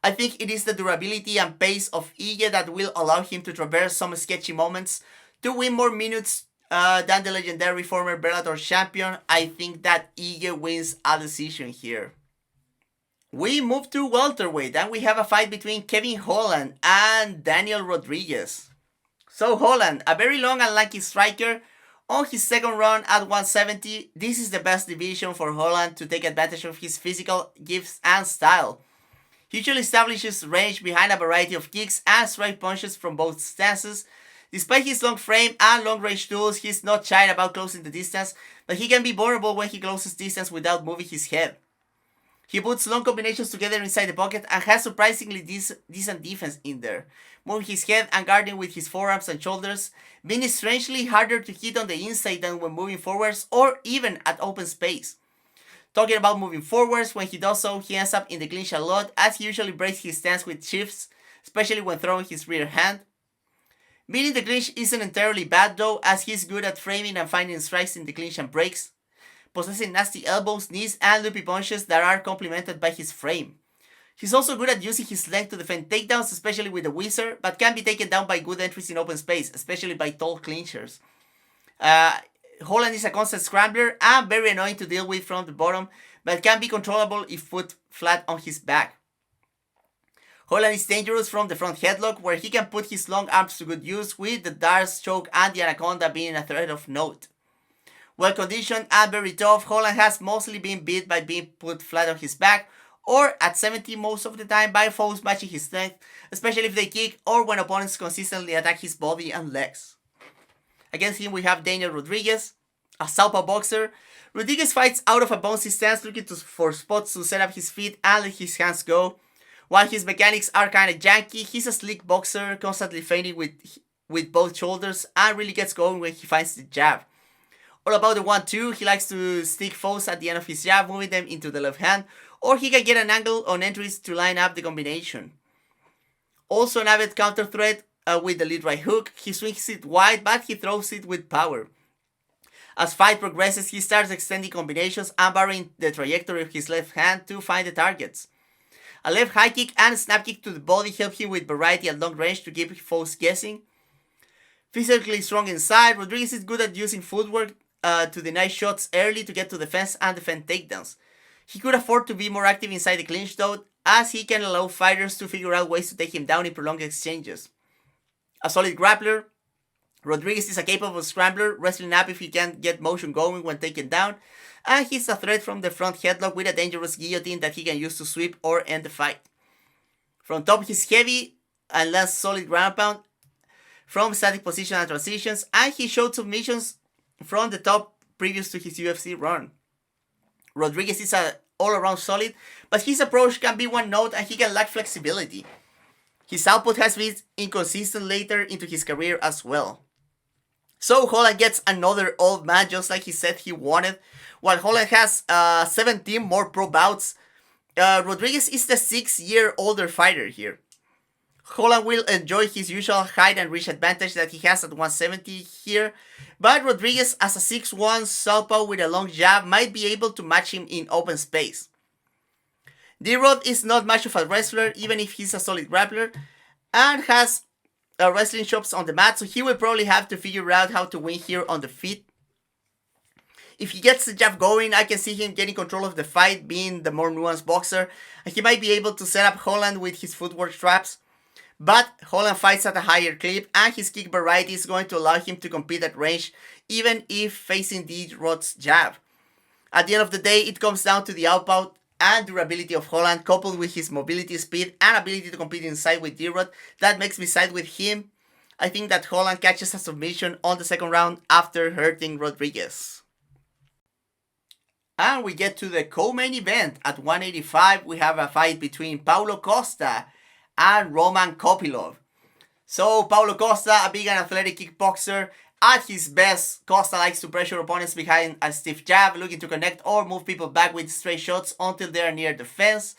I think it is the durability and pace of Ige that will allow him to traverse some sketchy moments to win more minutes than the legendary former Bellator champion. I think that Ige wins a decision here. We move to welterweight and we have a fight between Kevin Holland and Daniel Rodriguez. So Holland, a very long and lanky striker, on his second run at 170, this is the best division for Holland to take advantage of his physical gifts and style. He usually establishes range behind a variety of kicks and strike punches from both stances. Despite his long frame and long range tools, he's not shy about closing the distance, but he can be vulnerable when he closes distance without moving his head. He puts long combinations together inside the pocket and has surprisingly decent defense in there, moving his head and guarding with his forearms and shoulders, being strangely harder to hit on the inside than when moving forwards or even at open space. Talking about moving forwards, when he does so, he ends up in the clinch a lot as he usually breaks his stance with shifts, especially when throwing his rear hand. Being in the clinch isn't entirely bad though, as he's good at framing and finding strikes in the clinch and breaks, possessing nasty elbows, knees, and loopy punches that are complemented by his frame. He's also good at using his length to defend takedowns, especially with the whizzer, but can be taken down by good entries in open space, especially by tall clinchers. Holland is a constant scrambler and very annoying to deal with from the bottom, but can be controllable if put flat on his back. Holland is dangerous from the front headlock, where he can put his long arms to good use, with the darts, choke, and the anaconda being a threat of note. Well conditioned and very tough, Holland has mostly been beat by being put flat on his back, or at 70 most of the time by foes matching his strength, especially if they kick or when opponents consistently attack his body and legs. Against him we have Daniel Rodriguez, a southpaw boxer. Rodriguez fights out of a bouncy stance, looking for spots to set up his feet and let his hands go. While his mechanics are kinda janky, he's a slick boxer, constantly feinting with both shoulders and really gets going when he finds the jab. All about the 1-2, he likes to stick foes at the end of his jab, moving them into the left hand, or he can get an angle on entries to line up the combination. Also an avid counter threat with the lead right hook. He swings it wide, but he throws it with power. As fight progresses, he starts extending combinations and varying the trajectory of his left hand to find the targets. A left high kick and a snap kick to the body help him with variety at long range to keep foes guessing. Physically strong inside, Rodriguez is good at using footwork to deny shots early to get to the fence and defend takedowns. He could afford to be more active inside the clinch though, as he can allow fighters to figure out ways to take him down in prolonged exchanges. A solid grappler, Rodriguez is a capable scrambler, wrestling up if he can get motion going when taken down, and he's a threat from the front headlock with a dangerous guillotine that he can use to sweep or end the fight. From top he's heavy and lands solid ground pound from static position and transitions, and he showed submissions from the top previous to his UFC run. Rodriguez is a all-around solid, but his approach can be one note and he can lack flexibility. His output has been inconsistent later into his career as well. So Holland gets another old man just like he said he wanted. While Holland has 17 more pro bouts, Rodriguez is the 6-year older fighter here. Holland will enjoy his usual height and reach advantage that he has at 170 here, but Rodriguez as a 6'1 southpaw with a long jab might be able to match him in open space. D-Rod is not much of a wrestler even if he's a solid grappler, and has wrestling chops on the mat, so he will probably have to figure out how to win here on the feet. If he gets the jab going, I can see him getting control of the fight, being the more nuanced boxer, and he might be able to set up Holland with his footwork traps. But Holland fights at a higher clip, and his kick variety is going to allow him to compete at range, even if facing D-Rod's jab. At the end of the day, it comes down to the output and durability of Holland, coupled with his mobility, speed, and ability to compete inside with D-Rod. That makes me side with him. I think that Holland catches a submission on the second round after hurting Rodriguez. And we get to the co-main event. At 185, we have a fight between Paulo Costa and Roman Kopylov. So Paulo Costa, a big and athletic kickboxer, at his best, Costa likes to pressure opponents behind a stiff jab, looking to connect or move people back with straight shots until they are near the fence.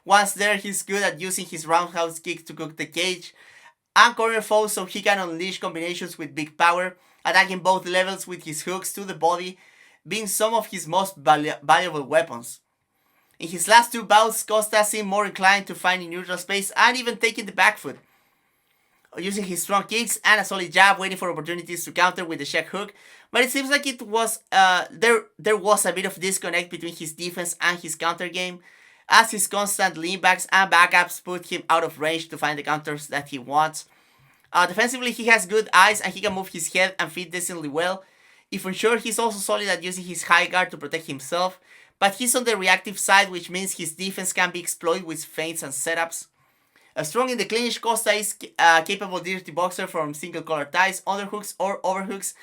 Once there, he's good at using his roundhouse kick to cook the cage and corner foes so he can unleash combinations with big power, attacking both levels with his hooks to the body, being some of his most valuable weapons. In his last two bouts, Costa seemed more inclined to finding neutral space and even taking the back foot, using his strong kicks and a solid jab, waiting for opportunities to counter with the check hook. But it seems like it was there was a bit of disconnect between his defense and his counter game, as his constant leanbacks and backups put him out of range to find the counters that he wants. Defensively, he has good eyes and he can move his head and feet decently well. If unsure, he's also solid at using his high guard to protect himself, but he's on the reactive side, which means his defense can be exploited with feints and setups. Strong in the clinch, Costa is a capable dirty boxer from single collar ties, underhooks or overhooks,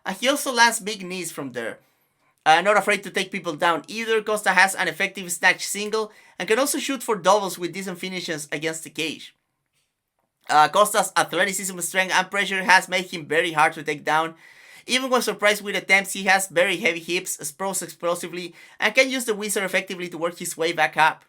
and he also lands big knees from there. Not afraid to take people down either. Costa has an effective snatch single and can also shoot for doubles with decent finishes against the cage. Costa's athleticism, strength and pressure has made him very hard to take down. Even when surprised with attempts, he has very heavy hips, sprawls explosively, and can use the whizzer effectively to work his way back up.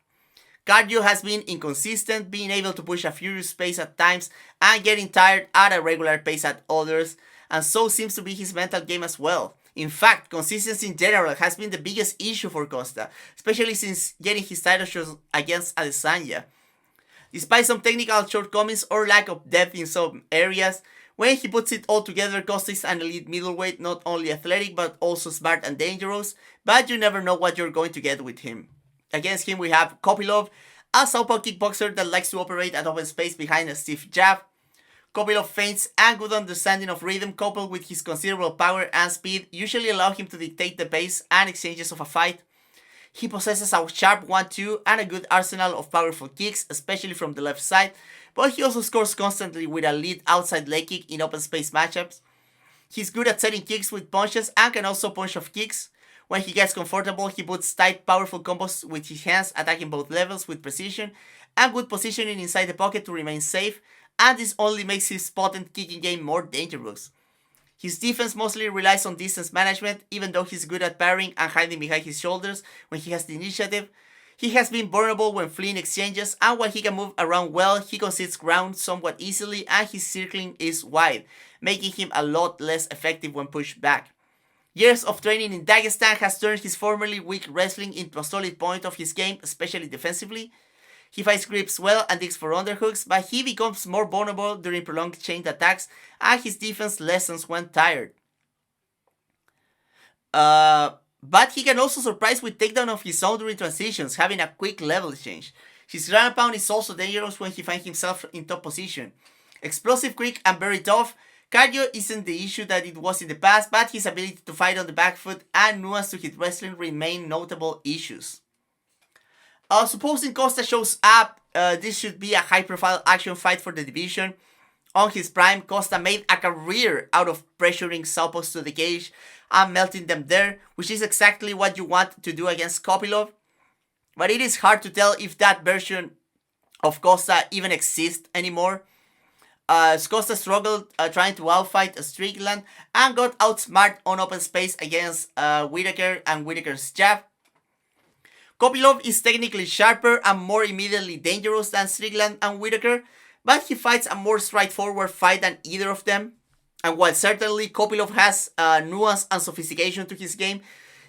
Cardio has been inconsistent, being able to push a furious pace at times and getting tired at a regular pace at others, and so seems to be his mental game as well. In fact, consistency in general has been the biggest issue for Costa, especially since getting his title shots against Adesanya. Despite some technical shortcomings or lack of depth in some areas, when he puts it all together, Costa is an elite middleweight, not only athletic but also smart and dangerous, but you never know what you're going to get with him. Against him we have Kopylov, a southpaw kickboxer that likes to operate at open space behind a stiff jab. Kopylov feints and good understanding of rhythm coupled with his considerable power and speed usually allow him to dictate the pace and exchanges of a fight. He possesses a sharp 1-2 and a good arsenal of powerful kicks, especially from the left side, but he also scores constantly with a lead outside leg kick in open space matchups. He's good at setting kicks with punches and can also punch off kicks. When he gets comfortable, he puts tight, powerful combos with his hands, attacking both levels with precision and good positioning inside the pocket to remain safe, and this only makes his potent kicking game more dangerous. His defense mostly relies on distance management, even though he's good at parrying and hiding behind his shoulders when he has the initiative. He has been vulnerable when fleeing exchanges, and while he can move around well, he concedes ground somewhat easily and his circling is wide, making him a lot less effective when pushed back. Years of training in Dagestan has turned his formerly weak wrestling into a solid point of his game, especially defensively. He fights grips well and digs for underhooks, but he becomes more vulnerable during prolonged chained attacks and his defense lessens when tired. But he can also surprise with takedown of his own during transitions, having a quick level change. His ground and pound is also dangerous when he finds himself in top position. Explosive, quick, and very tough, cardio isn't the issue that it was in the past, but his ability to fight on the back foot and nuance to his wrestling remain notable issues. Supposing Costa shows up, this should be a high-profile action fight for the division. On his prime, Costa made a career out of pressuring southpaws to the cage and melting them there, which is exactly what you want to do against Kopylov. But it is hard to tell if that version of Costa even exists anymore. Costa struggled trying to outfight Strickland and got outsmarted on open space against Whitaker and Whitaker's jab. Kopylov is technically sharper and more immediately dangerous than Strickland and Whitaker, but he fights a more straightforward fight than either of them. And while certainly Kopylov has nuance and sophistication to his game,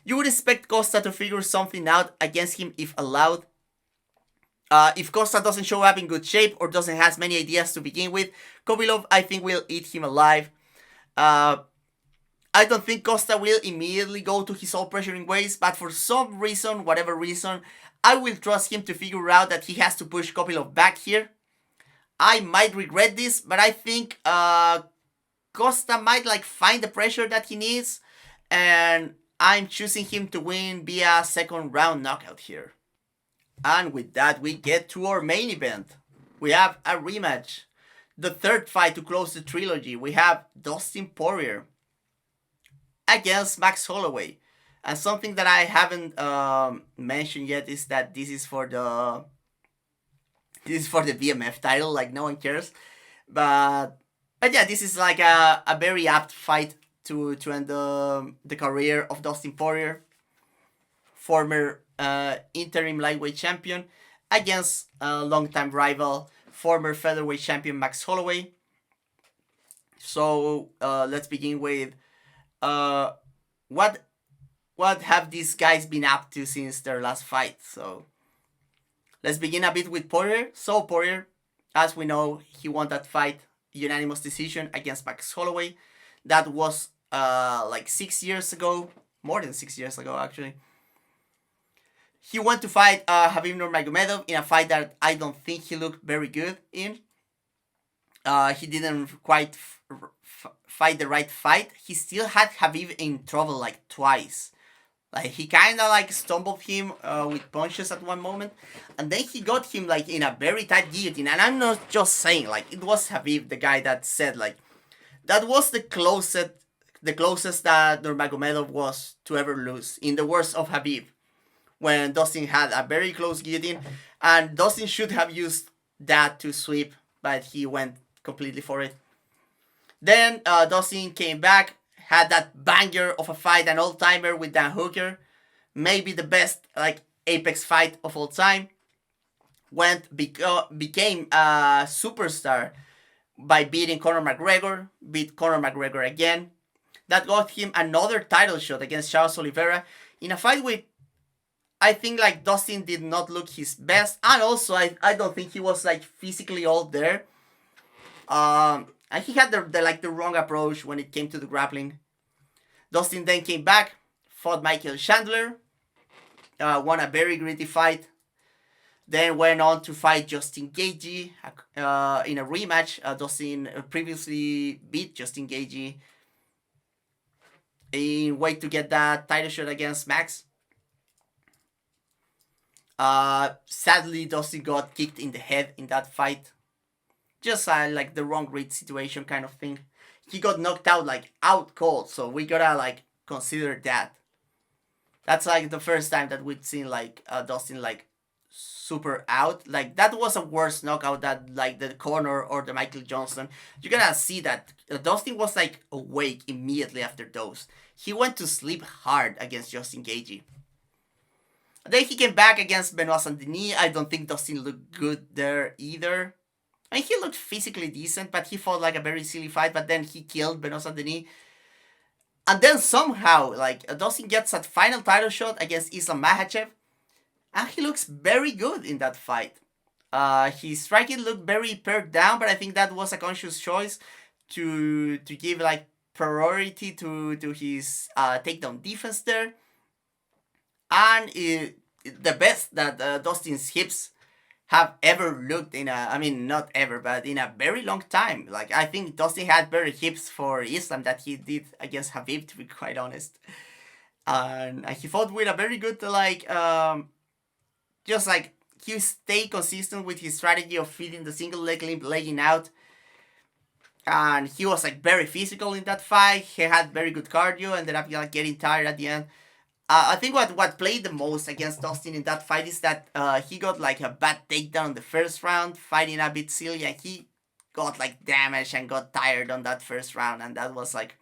you would expect Costa to figure something out against him if allowed. If Costa doesn't show up in good shape or doesn't have many ideas to begin with, Kopylov I think will eat him alive. I don't think Costa will immediately go to his all pressuring ways, but for some reason, whatever reason, I will trust him to figure out that he has to push Kopylov back here. I might regret this, but I think Costa might find the pressure that he needs, and I'm choosing him to win via second round knockout here. And with that, we get to our main event. We have a rematch. The third fight to close the trilogy. We have Dustin Poirier against Max Holloway. And something that I haven't mentioned yet is that this is for the BMF title, no one cares. But yeah, this is a very apt fight to end the career of Dustin Poirier, former interim lightweight champion, against a longtime rival, former featherweight champion Max Holloway. So let's begin with what have these guys been up to since their last fight. So let's begin a bit with Poirier. So Poirier, as we know, he won that fight, unanimous decision against Max Holloway. That was 6 years ago, more than 6 years ago actually. He went to fight Khabib Nurmagomedov in a fight that I don't think he looked very good in. he didn't quite fight the right fight. He still had Khabib in trouble like twice. Like he kind of like stumbled him with punches at one moment, and then he got him like in a very tight guillotine. And I'm not just saying, like, it was Khabib, the guy that said like that was the closest that Nurmagomedov was to ever lose, in the words of Khabib, when Dustin had a very close guillotine, and Dustin should have used that to sweep, but he went completely for it. Then Dustin came back, had that banger of a fight, an all-timer with Dan Hooker, maybe the best like Apex fight of all time. Became a superstar by beating Conor McGregor, beat Conor McGregor again. That got him another title shot against Charles Oliveira in a fight with, I think, like, Dustin did not look his best, and also I don't think he was like physically all there. And he had the wrong approach when it came to the grappling. Dustin then came back, fought Michael Chandler, won a very gritty fight. Then went on to fight Justin Gaethje in a rematch. Dustin previously beat Justin Gaethje in way to get that title shot against Max. Sadly, Dustin got kicked in the head in that fight. Just like the wrong read situation kind of thing. He got knocked out, like out cold, so we gotta like consider that. That's like the first time that we'd seen like Dustin like super out. Like that was a worse knockout than like the Conor or the Michael Johnson. You're gonna see that Dustin was like awake immediately after those. He went to sleep hard against Justin Gaethje. Then he came back against Benoit Saint-Denis. I don't think Dustin looked good there either. I mean, he looked physically decent, but he fought like a very silly fight. But then he killed Benoit Saint-Denis. And then somehow, like, Dustin gets that final title shot against Islam Makhachev. And he looks very good in that fight. His striking looked very pared down, but I think that was a conscious choice to give like priority to his takedown defense there. And the best that Dustin's hips have ever looked in not ever, but in a very long time. Like, I think Dustin had better hips for Islam that he did against Khabib, to be quite honest. And he fought with a very good, like, just like, he stayed consistent with his strategy of feeding the single leg limp, legging out. And he was, like, very physical in that fight. He had very good cardio, ended up like getting tired at the end. I think what played the most against Dustin in that fight is that he got like a bad takedown in the first round, fighting a bit silly, and he got like damaged and got tired on that first round, and that was like,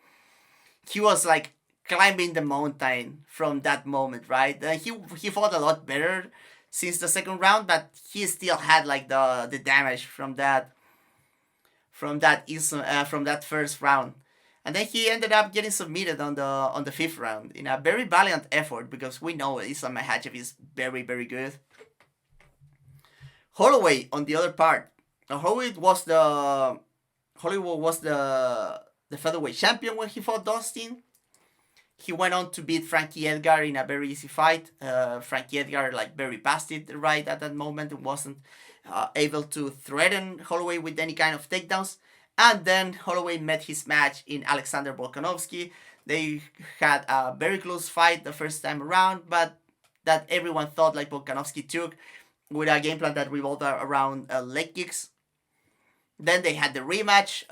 he was like climbing the mountain from that moment, right? He fought a lot better since the second round, but he still had like the damage from that first round. And then he ended up getting submitted on the fifth round in a very valiant effort, because we know Islam Makhachev is very, very good. Holloway, on the other part, Holloway was the featherweight champion when he fought Dustin. He went on to beat Frankie Edgar in a very easy fight. Frankie Edgar like very busted right at that moment and wasn't able to threaten Holloway with any kind of takedowns. And then Holloway met his match in Alexander Volkanovski. They had a very close fight the first time around, but that everyone thought like Volkanovski took, with a game plan that revolved around leg kicks. Then they had the rematch.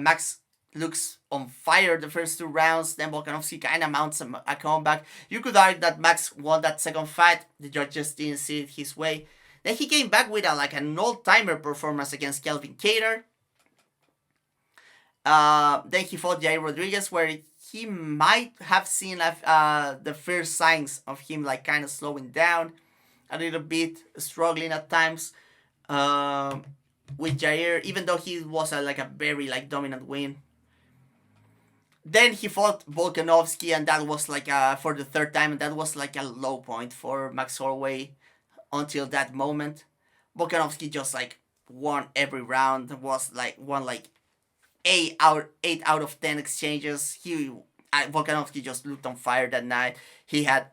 Max looks on fire the first two rounds. Then Volkanovski kind of mounts a comeback. You could argue that Max won that second fight. The judges didn't see it his way. Then he came back with an all-timer performance against Kelvin Kattar. Then he fought Jair Rodriguez, where he might have seen the first signs of him like kind of slowing down a little bit, struggling at times with Jair, even though he was a very like dominant win. Then he fought Volkanovski, and that was like for the third time, and that was like a low point for Max Holloway until that moment. Volkanovski just like won every round, won 8 out of 10 exchanges. Volkanovski just looked on fire that night. He had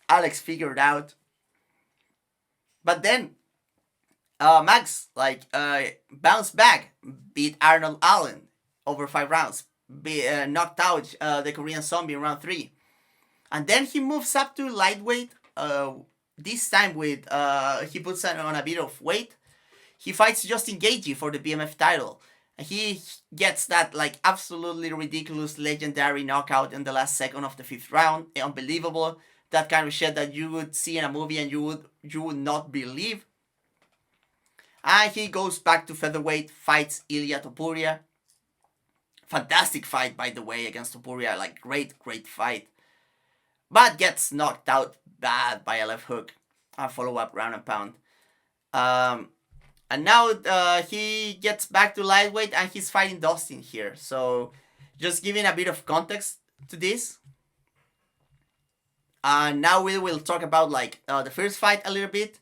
Alex figured out. But then Max bounced back, beat Arnold Allen over 5 rounds, knocked out the Korean Zombie in round 3. And then he moves up to lightweight, this time with he puts on a bit of weight. He fights Justin Gaethje for the BMF title. And he gets that absolutely ridiculous, legendary knockout in the last second of the 5th round. Unbelievable. That kind of shit that you would see in a movie and you would not believe. And he goes back to featherweight, fights Ilia Topuria. Fantastic fight, by the way, against Topuria. Great fight. But gets knocked out bad by a left hook. A follow-up round and pound. And now he gets back to lightweight and he's fighting Dustin here. So just giving a bit of context to this. Now we will talk about the first fight a little bit.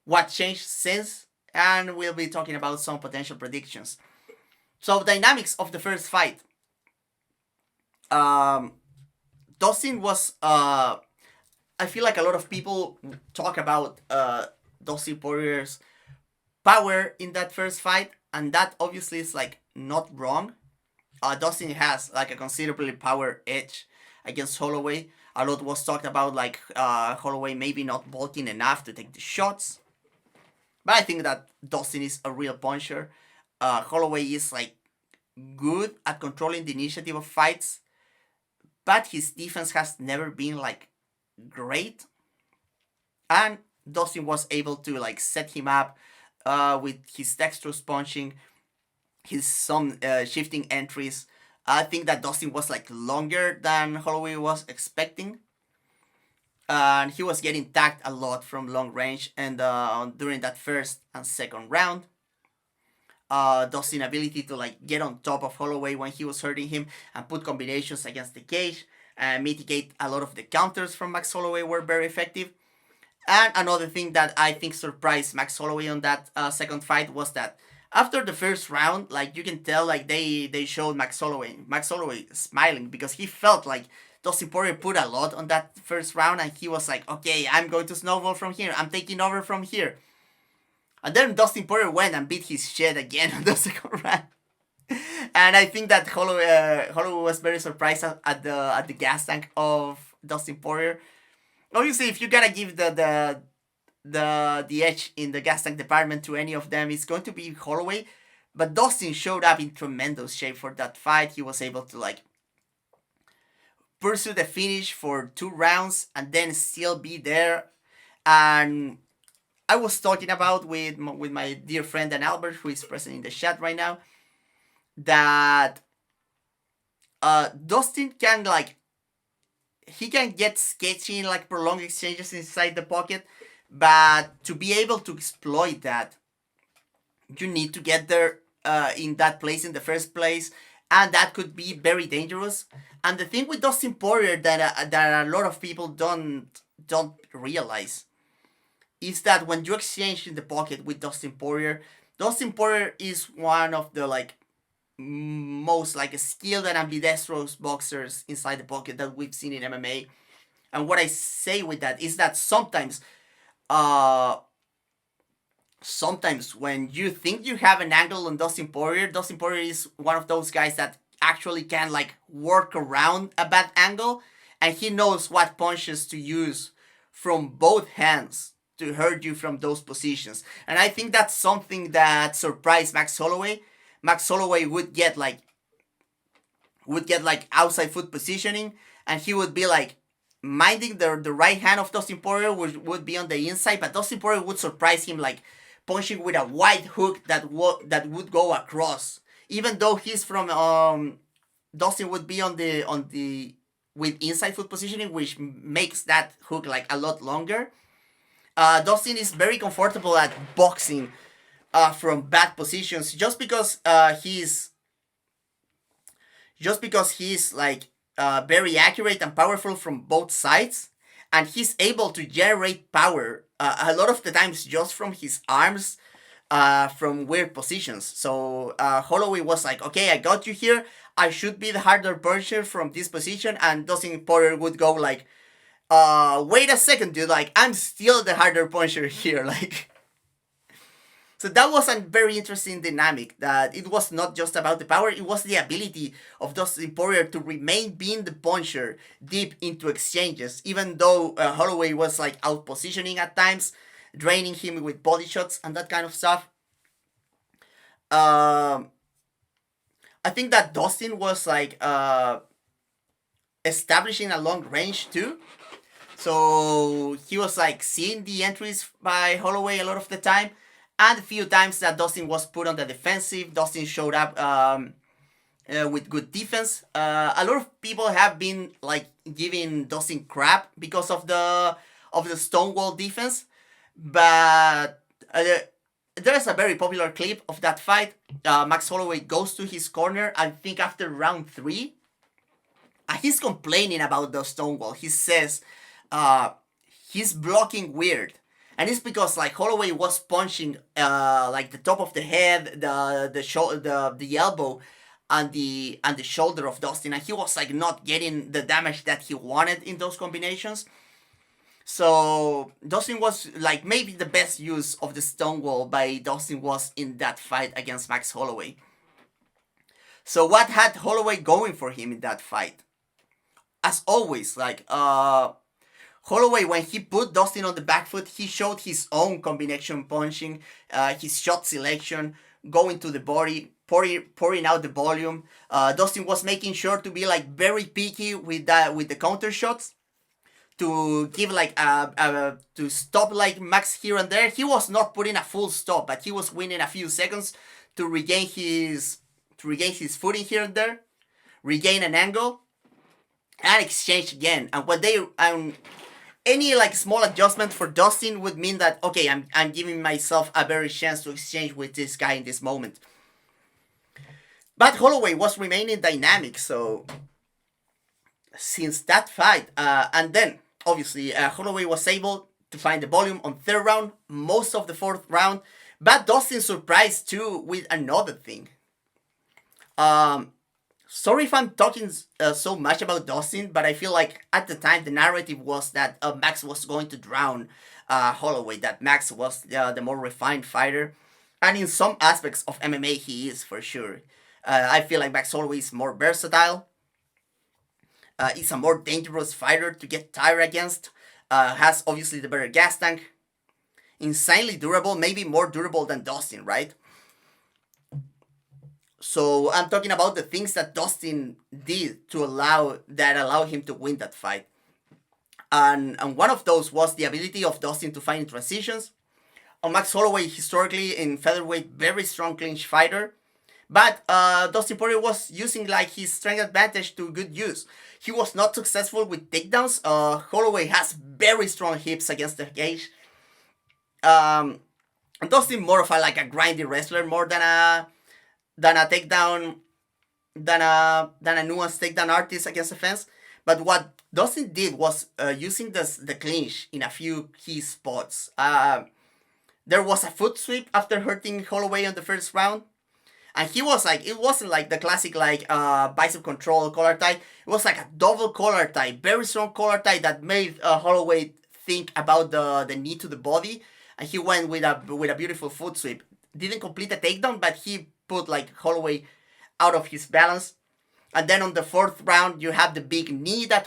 What changed since. And we'll be talking about some potential predictions. So dynamics of the first fight. Dustin was... I feel like a lot of people talk about Dustin Poirier's power in that first fight, and that obviously is not wrong. Dustin has a considerably power edge against Holloway. A lot was talked about Holloway maybe not bulking enough to take the shots, but I think that Dustin is a real puncher. Holloway is good at controlling the initiative of fights, but his defense has never been great, and Dustin was able to set him up with his dexterous punching, some shifting entries. I think that Dustin was longer than Holloway was expecting, and he was getting tagged a lot from long range. And during that first and second round, Dustin's ability to get on top of Holloway when he was hurting him and put combinations against the cage and mitigate a lot of the counters from Max Holloway were very effective. And another thing that I think surprised Max Holloway on that second fight was that after the first round, you can tell they showed Max Holloway smiling because he felt Dustin Poirier put a lot on that first round, and he was okay, I'm going to snowball from here, I'm taking over from here. And then Dustin Poirier went and beat his shit again on the second round. And I think that Holloway was very surprised at the gas tank of Dustin Poirier. Obviously, if you gotta give the edge in the gas tank department to any of them, it's going to be Holloway. But Dustin showed up in tremendous shape for that fight. He was able to pursue the finish for 2 rounds and then still be there. And I was talking about with my dear friend Dan Albert, who is present in the chat right now, that Dustin can he can get sketchy in prolonged exchanges inside the pocket, but to be able to exploit that, you need to get there in that place in the first place, and that could be very dangerous. And the thing with Dustin Poirier that a lot of people don't realize is that when you exchange in the pocket with Dustin Poirier is one of the most skilled and ambidextrous boxers inside the pocket that we've seen in MMA. And what I say with that is that sometimes when you think you have an angle on Dustin Poirier is one of those guys that actually can work around a bad angle, and he knows what punches to use from both hands to hurt you from those positions. And I think that's something that surprised Max Holloway. Max Holloway would get outside foot positioning, and he would be minding the right hand of Dustin Poirier, which would be on the inside, but Dustin Poirier would surprise him punching with a wide hook that would go across. Even though he's from Dustin would be on the with inside foot positioning, which makes that hook a lot longer. Dustin is very comfortable at boxing from bad positions just because he's very accurate and powerful from both sides, and he's able to generate power a lot of the times just from his arms from weird positions. So Holloway was okay, I got you here, I should be the harder puncher from this position, and Dustin Poirier would go wait a second, dude, I'm still the harder puncher here, So that was a very interesting dynamic, that it was not just about the power, it was the ability of Dustin Poirier to remain being the puncher deep into exchanges, even though Holloway was like out positioning at times, draining him with body shots and that kind of stuff. I think that Dustin was like establishing a long range too. So he was like seeing the entries by Holloway a lot of the time. And a few times that Dustin was put on the defensive, Dustin showed up with good defense. A lot of people have been like giving Dustin crap because of the Stonewall defense, but there's a very popular clip of that fight. Max Holloway goes to his corner, I think after round 3, and he's complaining about the Stonewall. He says he's blocking weird. And it's because like Holloway was punching like the top of the head, the elbow, and the shoulder of Dustin, and he was like not getting the damage that he wanted in those combinations. So Dustin was like, maybe the best use of the Stonewall by Dustin was in that fight against Max Holloway. So what had Holloway going for him in that fight? As always, like Holloway, when he put Dustin on the back foot, he showed his own combination punching, his shot selection, going to the body, pouring out the volume. Dustin was making sure to be like very picky with the counter shots, to give like to stop like Max here and there. He was not putting a full stop, but he was winning a few seconds to regain his footing here and there, regain an angle, and exchange again. And when they any like small adjustment for Dustin would mean that, okay, I'm giving myself a better chance to exchange with this guy in this moment. But Holloway was remaining dynamic, so since that fight, and then obviously Holloway was able to find the volume on 3rd round, most of the 4th round, but Dustin surprised too with another thing. Sorry if I'm talking so much about Dustin, but I feel like at the time the narrative was that Max was going to drown Holloway, that Max was the more refined fighter. And in some aspects of MMA he is, for sure. I feel like Max Holloway is more versatile. He's a more dangerous fighter to get tired against. Has obviously the better gas tank. Insanely durable, maybe more durable than Dustin, right? So I'm talking about the things that Dustin did to allow him to win that fight. And one of those was the ability of Dustin to find transitions. Max Holloway, historically in featherweight, very strong clinch fighter. But Dustin Poirier was using like his strength advantage to good use. He was not successful with takedowns. Holloway has very strong hips against the cage. And Dustin more of a grindy wrestler, more than a takedown, than a nuanced takedown artist against the fence. But what Dustin did was using the clinch in a few key spots. There was a foot sweep after hurting Holloway on the 1st round. And he was like, it wasn't like the classic bicep control collar tie. It was like a double collar tie, very strong collar tie that made Holloway think about the knee to the body. And he went with a beautiful foot sweep. Didn't complete the takedown, but he put like Holloway out of his balance. And then on the 4th round, you have the big knee that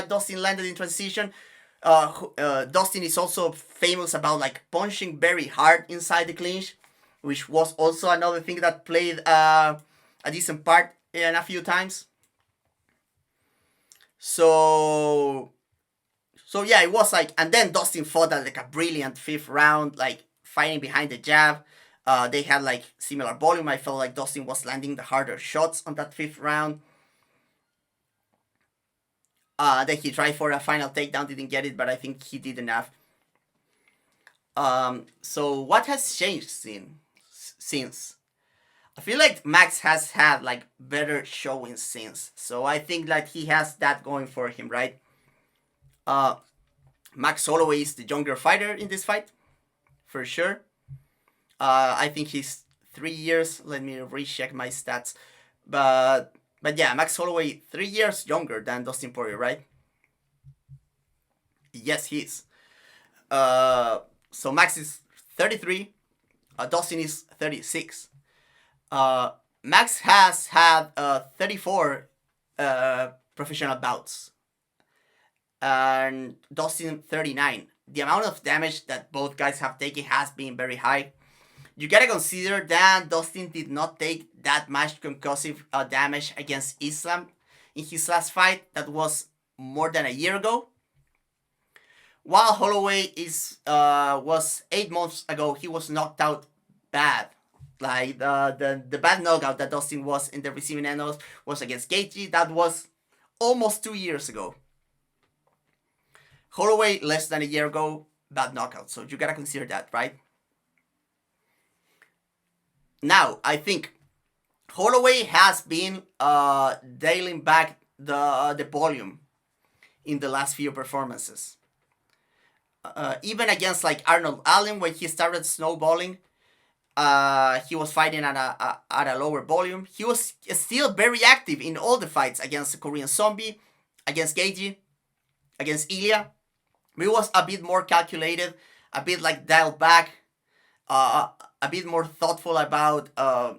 Dustin landed in transition. Dustin is also famous about like punching very hard inside the clinch, which was also another thing that played a decent part in a few times. So yeah, it was like, and then Dustin fought at like a brilliant 5th round, like fighting behind the jab. They had like similar volume. I felt like Dustin was landing the harder shots on that 5th round. Then he tried for a final takedown, didn't get it, but I think he did enough. So what has changed since? I feel like Max has had like better showings since. So I think that he has that going for him, right? Max Holloway is the younger fighter in this fight, for sure. I think he's 3 years. Let me recheck my stats. But yeah, Max Holloway 3 years younger than Dustin Poirier, right? Yes, he is. So Max is 33. Dustin is 36. Max has had 34 professional bouts, and Dustin 39. The amount of damage that both guys have taken has been very high. You gotta consider that Dustin did not take that much concussive damage against Islam in his last fight. That was more than a year ago. While Holloway was 8 months ago, he was knocked out bad. Like the bad knockout that Dustin was in the receiving end of was against Gaethje. That was almost 2 years ago. Holloway, less than a year ago, bad knockout. So you gotta consider that, right? Now, I think Holloway has been dialing back the volume in the last few performances. Even against like Arnold Allen, when he started snowballing, he was fighting at a lower volume. He was still very active in all the fights against the Korean Zombie, against Gaethje, against Ilya. He was a bit more calculated, a bit like dialed back, a bit more thoughtful about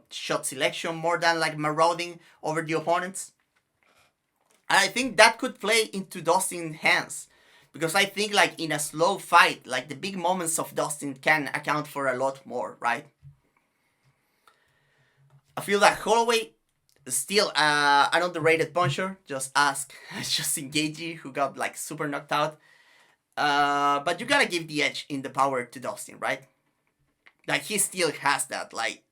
shot selection, more than like marauding over the opponents. And I think that could play into Dustin's hands. Because I think like in a slow fight, like the big moments of Dustin can account for a lot more, right? I feel that Holloway is still an underrated puncher. Just ask Justin Gaethje, who got like super knocked out. But you gotta give the edge in the power to Dustin, right? Like he still has that. Like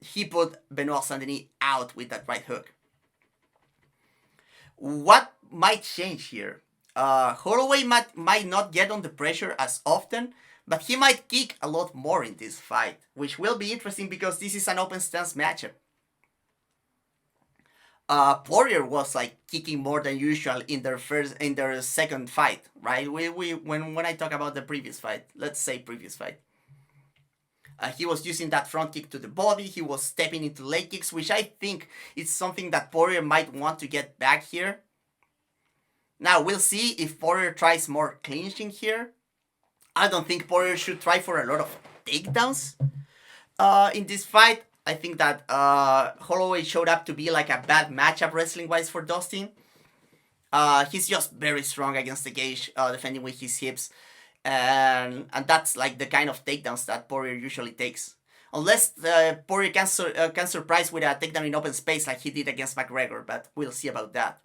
he put Benoit Saint-Denis out with that right hook. What might change here? Holloway might not get on the pressure as often, but he might kick a lot more in this fight, which will be interesting because this is an open stance matchup. Poirier was like kicking more than usual in their second fight, right? When I talk about the previous fight, let's say previous fight, he was using that front kick to the body. He was stepping into leg kicks, which I think is something that Poirier might want to get back here. Now, we'll see if Poirier tries more clinching here. I don't think Poirier should try for a lot of takedowns in this fight. I think that Holloway showed up to be like a bad matchup wrestling-wise for Dustin. He's just very strong against the cage, defending with his hips. And that's like the kind of takedowns that Poirier usually takes. Unless Poirier can surprise with a takedown in open space like he did against McGregor, but we'll see about that.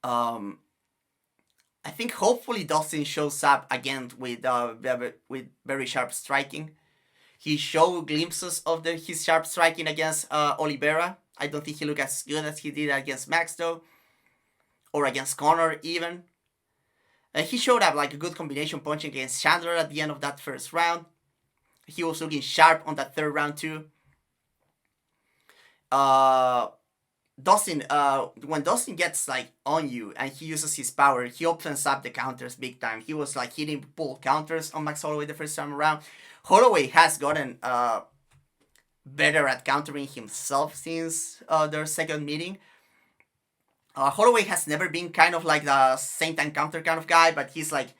I think hopefully Dustin shows up again with very sharp striking. He showed glimpses of his sharp striking against Oliveira. I don't think he looked as good as he did against Max though, or against Conor even. He showed up like a good combination punching against Chandler at the end of that first round. He was looking sharp on that third round too. Dustin, when Dustin gets like on you and he uses his power, he opens up the counters big time. He was like hitting pull counters on Max Holloway the first time around. Holloway has gotten better at countering himself since their second meeting. Holloway has never been kind of like the same time counter kind of guy, but he's like,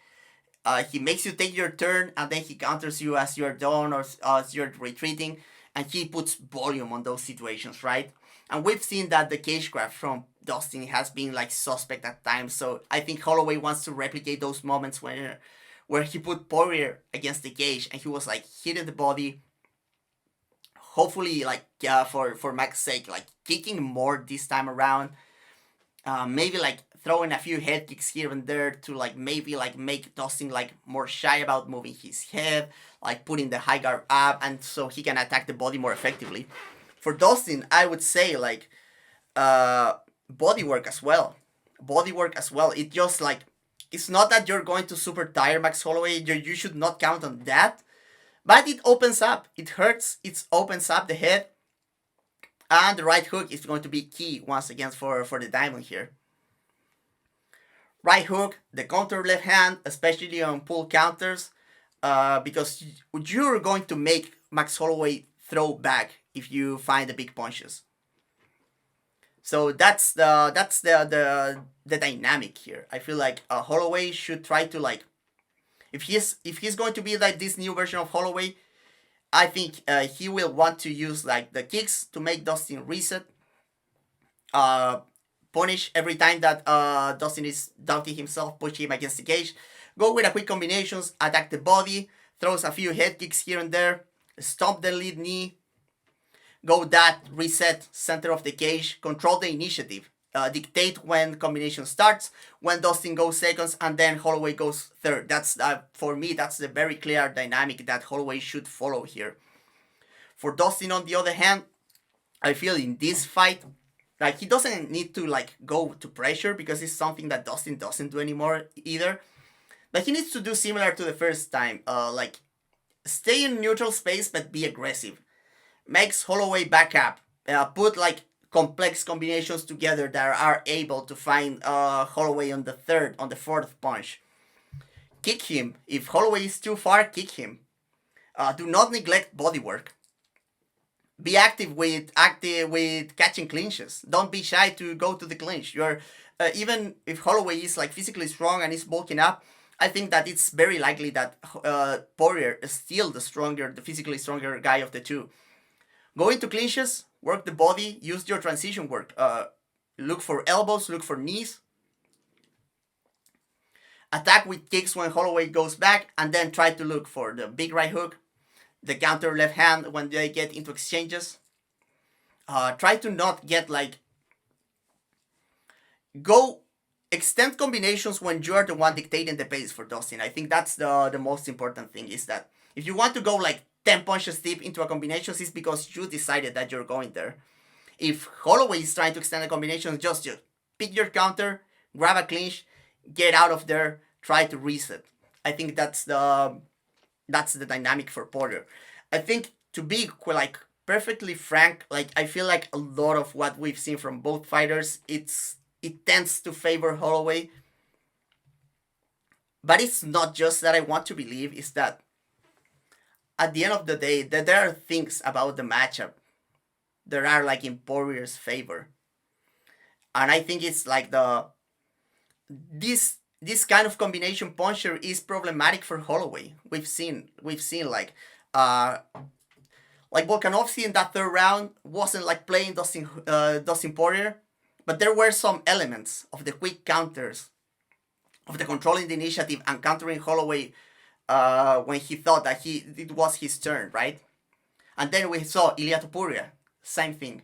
he makes you take your turn and then he counters you as you're done or as you're retreating, and he puts volume on those situations, right? And we've seen that the cagecraft from Dustin has been like suspect at times, so I think Holloway wants to replicate those moments where he put Poirier against the cage and he was like hitting the body. Hopefully, like for Max's sake, like kicking more this time around. Maybe like throwing a few head kicks here and there to like maybe like make Dustin like more shy about moving his head, like putting the high guard up, and so he can attack the body more effectively. For Dustin, I would say like body work as well. It just like, it's not that you're going to super tire Max Holloway. You should not count on that. But it opens up. It hurts. It opens up the head. And the right hook is going to be key once again for the diamond here. Right hook, the counter left hand, especially on pull counters, because you're going to make Max Holloway throw back if you find the big punches. So that's the dynamic here. I feel like Holloway should try to like If he's going to be like this new version of Holloway, I think he will want to use like the kicks to make Dustin reset. Punish every time that Dustin is doubting himself, push him against the cage. Go with a quick combinations, attack the body, throws a few head kicks here and there, stomp the lead knee, go that, reset, center of the cage, control the initiative. Dictate when combination starts, when Dustin goes seconds, and then Holloway goes third. That's for me, that's the very clear dynamic that Holloway should follow here. For Dustin, on the other hand, I feel in this fight, like he doesn't need to like go to pressure because it's something that Dustin doesn't do anymore either. But he needs to do similar to the first time, like stay in neutral space but be aggressive. Makes Holloway back up. Put like complex combinations together that are able to find Holloway on the fourth punch. Kick him. If Holloway is too far, kick him. Do not neglect bodywork. Be active with catching clinches. Don't be shy to go to the clinch. You're even if Holloway is like physically strong and is bulking up, I think that it's very likely that Poirier is still the physically stronger guy of the two. Go into clinches, work the body, use your transition work. Look for elbows, look for knees. Attack with kicks when Holloway goes back, and then try to look for the big right hook, the counter left hand when they get into exchanges. Try to not get like... Go extend combinations when you are the one dictating the pace for Dustin. I think that's the most important thing, is that if you want to go like 10 punches deep into a combination, it's because you decided that you're going there. If Holloway is trying to extend the combinations, just pick your counter, grab a clinch, get out of there, try to reset. I think that's the dynamic for Poirier. I think, to be like perfectly frank, like I feel like a lot of what we've seen from both fighters, it tends to favor Holloway. But it's not just that I want to believe, it's that at the end of the day, that there are things about the matchup that are like in Poirier's favor. And I think it's like this kind of combination puncher is problematic for Holloway. We've seen like Volkanovski in that third round wasn't like playing Dustin Poirier, but there were some elements of the quick counters, of the controlling the initiative and countering Holloway when he thought that it was his turn, right? And then we saw Ilia Topuria, same thing,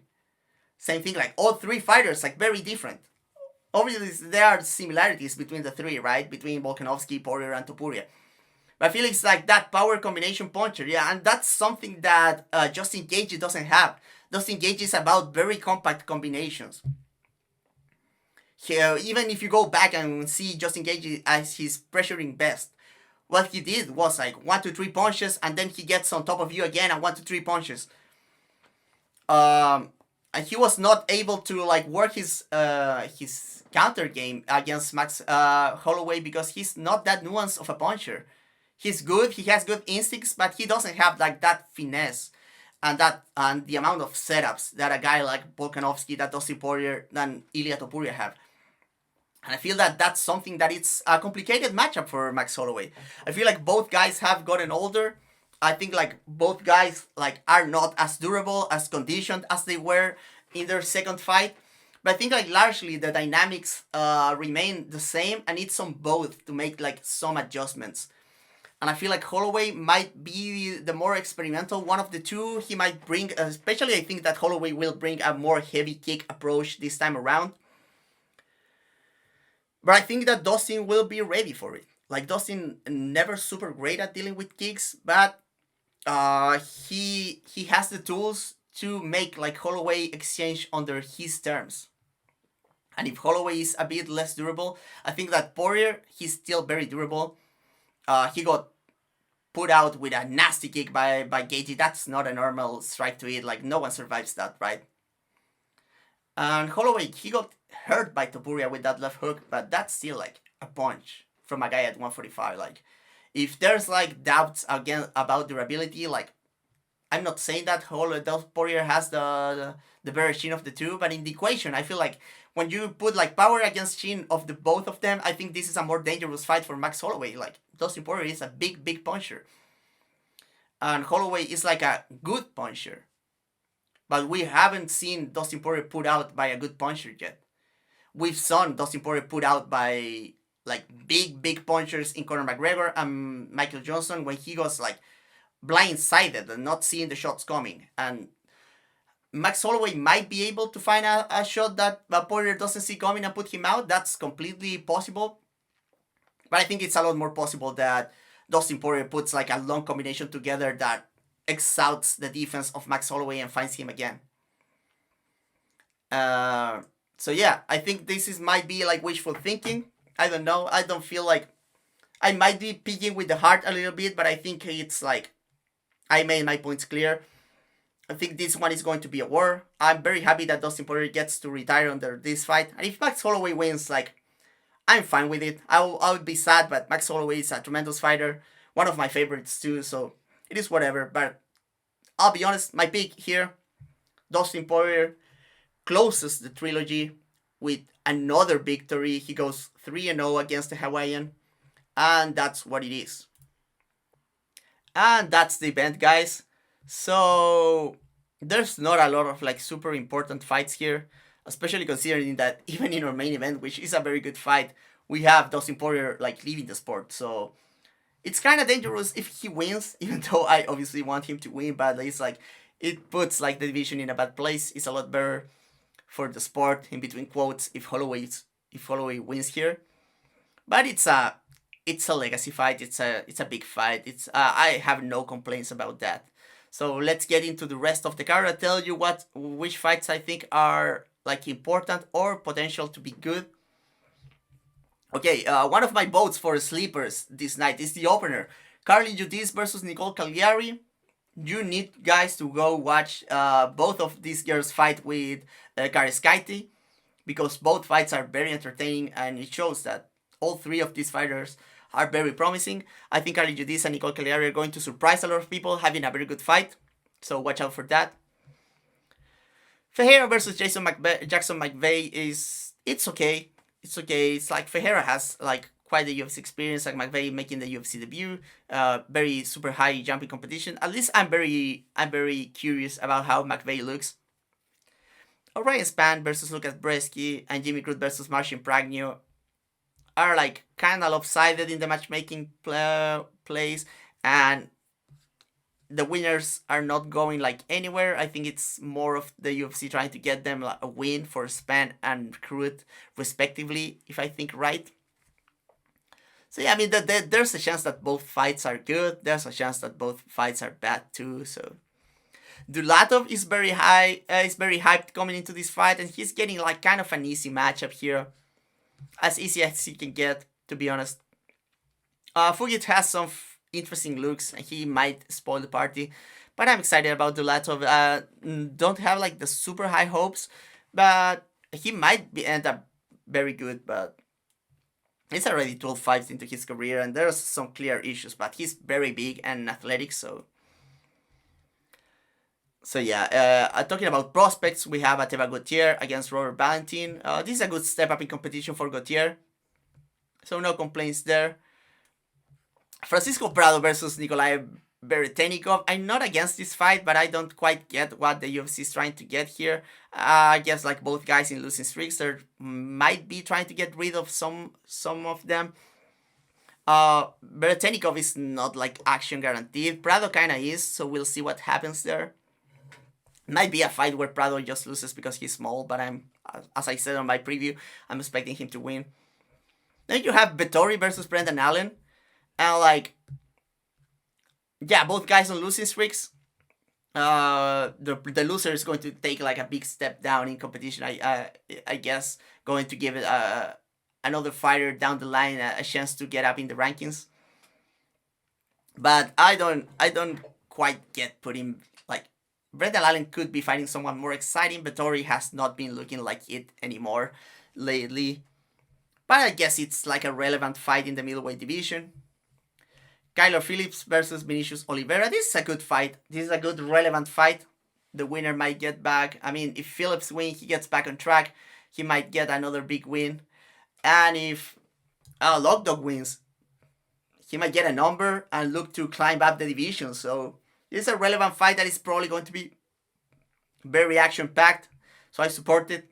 like all three fighters, like very different. Obviously, there are similarities between the three, right? Between Volkanovski, Poirier, and Topuria. But I feel it's like that power combination puncher, yeah, and that's something that Justin Gaethje doesn't have. Justin Gaethje is about very compact combinations. Even if you go back and see Justin Gaethje as his pressuring best, what he did was like 1 to 3 punches, and then he gets on top of you again and 1 to 3 punches. And he was not able to like work his counter game against Max Holloway because he's not that nuanced of a puncher. He's good, he has good instincts, but he doesn't have like that finesse and the amount of setups that a guy like Volkanovski, that Dustin Poirier, and Ilia Topuria have. And I feel that that's something that it's a complicated matchup for Max Holloway. I feel like both guys have gotten older. I think like both guys like are not as durable, as conditioned as they were in their second fight. But I think like largely the dynamics remain the same, and it's on both to make like some adjustments. And I feel like Holloway might be the more experimental one of the two. He might bring, especially I think that Holloway will bring a more heavy kick approach this time around. But I think that Dustin will be ready for it. Like Dustin never super great at dealing with kicks, but he has the tools to make like Holloway exchange under his terms. And if Holloway is a bit less durable, I think that Poirier, he's still very durable. He got put out with a nasty kick by Gaethje. That's not a normal strike to it. Like no one survives that, right? And Holloway, he got hurt by Topuria with that left hook, but that's still like a punch from a guy at 145. Like, if there's like doubts again about durability, like I'm not saying that Poirier has the better chin of the two, but in the equation, I feel like when you put like power against chin of the both of them, I think this is a more dangerous fight for Max Holloway. Like Dustin Poirier is a big puncher. And Holloway is like a good puncher. But we haven't seen Dustin Poirier put out by a good puncher yet. We've seen Dustin Poirier put out by like big punchers in Conor McGregor and Michael Johnson when he was like blindsided and not seeing the shots coming. And Max Holloway might be able to find a shot that Poirier doesn't see coming and put him out. That's completely possible. But I think it's a lot more possible that Dustin Poirier puts like a long combination together that exalts the defense of Max Holloway and finds him again. So yeah, I think this might be like wishful thinking. I don't know. I don't feel like I might be picking with the heart a little bit, but I think it's like I made my points clear. I think this one is going to be a war. I'm very happy that Dustin Poirier gets to retire under this fight. And if Max Holloway wins, like, I'm fine with it. I'll be sad, but Max Holloway is a tremendous fighter. One of my favorites too, so it is whatever. But I'll be honest, my pick here, Dustin Poirier closes the trilogy with another victory. He goes 3-0 against the Hawaiian. And that's what it is. And that's the event, guys. So there's not a lot of like super important fights here, especially considering that even in our main event, which is a very good fight, we have Dustin Poirier like leaving the sport. So it's kind of dangerous if he wins, even though I obviously want him to win, but it's like it puts like the division in a bad place. It's a lot better for the sport, in between quotes, if Holloway wins here. But it's a legacy fight. It's a big fight. I have no complaints about that. So let's get into the rest of the card. I'll tell you which fights I think are like important or potential to be good. Okay, one of my votes for sleepers this night is the opener. Carli Judice versus Nicolle Caliari. You need guys to go watch both of these girls fight with Kariskaite, because both fights are very entertaining and it shows that all three of these fighters are very promising. I think Carli Judice and Nicolle Caliari are going to surprise a lot of people having a very good fight, so watch out for that. Ferreira versus Jackson McVey it's okay. It's okay. It's like Ferreira has like quite the UFC experience, like McVey making the UFC debut, very super high jumping competition. At least I'm very curious about how McVey looks. Orion Spann versus Lukasz Brzeski and Jimmy Crute versus Marcin Prachnio are like kind of lopsided in the matchmaking place, and the winners are not going like anywhere. I think it's more of the UFC trying to get them like a win for Spann and Crute respectively, if I think right. So yeah, I mean there's a chance that both fights are good. There's a chance that both fights are bad too. So Dulatov is very high, is very hyped coming into this fight, and he's getting like kind of an easy matchup here, as easy as he can get, to be honest. Fugitt has some interesting looks, and he might spoil the party, but I'm excited about Dulatov. Don't have like the super high hopes, but he might end up very good. But he's already 12 fights into his career, and there's some clear issues, but he's very big and athletic, so yeah, talking about prospects, we have Ateba Gautier against Valentin. This is a good step up in competition for Gautier, so no complaints there. Francisco Prado versus Nikolay Veretennikov. I'm not against this fight, but I don't quite get what the UFC is trying to get here. I guess like both guys in losing streaks, they might be trying to get rid of some of them. Veretennikov is not like action guaranteed. Prado kind of is, so we'll see what happens there. Might be a fight where Prado just loses because he's small, but as I said on my preview, I'm expecting him to win. Then you have Vettori versus Brendan Allen. And like, yeah, both guys on losing streaks. The loser is going to take like a big step down in competition. I guess going to give it another fighter down the line a chance to get up in the rankings. But I don't quite get putting like Brendan Allen could be fighting someone more exciting. Vettori has not been looking like it anymore lately. But I guess it's like a relevant fight in the middleweight division. Phillips versus Vinicius Oliveira. This is a good fight. This is a good relevant fight. The winner might get back. I mean, if Phillips wins, he gets back on track. He might get another big win. And if Lockdog wins, he might get a number and look to climb up the division. So it's a relevant fight that is probably going to be very action-packed. So I support it.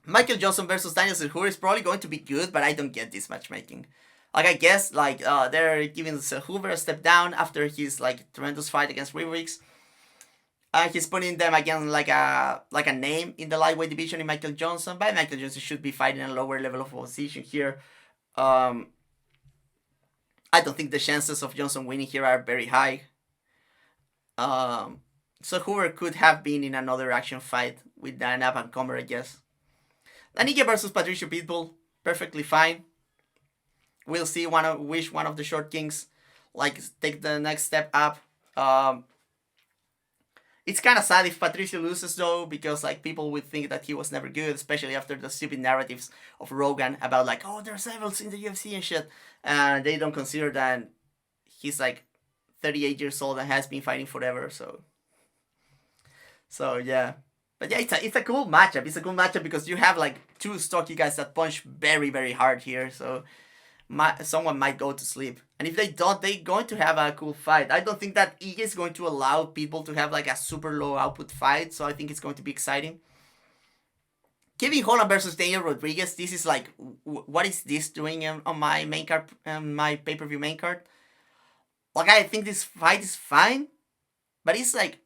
Michael Johnson versus Daniel Zellhuber is probably going to be good, but I don't get this matchmaking. Like, I guess, like, they're giving Zellhuber a step down after his, like, tremendous fight against Rivers. He's putting them again like a name in the lightweight division in Michael Johnson, but Michael Johnson should be fighting a lower level of opposition here. I don't think the chances of Johnson winning here are very high. Zellhuber could have been in another action fight with an up-and-comer, I guess. Nicolle versus Patricio Pitbull, perfectly fine. We'll see which one of the short kings like take the next step up. It's kind of sad if Patricio loses though, because like people would think that he was never good, especially after the stupid narratives of Rogan about like, oh, there's levels in the UFC and shit, and they don't consider that he's like 38 years old and has been fighting forever. So yeah. But yeah, it's a cool matchup. It's a cool matchup because you have like two stocky guys that punch very, very hard here. So someone might go to sleep. And if they don't, they're going to have a cool fight. I don't think that Ige is going to allow people to have like a super low output fight. So I think it's going to be exciting. Kevin Holland versus Daniel Rodriguez. This is like, what is this doing on my main card, my pay-per-view main card? Like, I think this fight is fine. But it's like,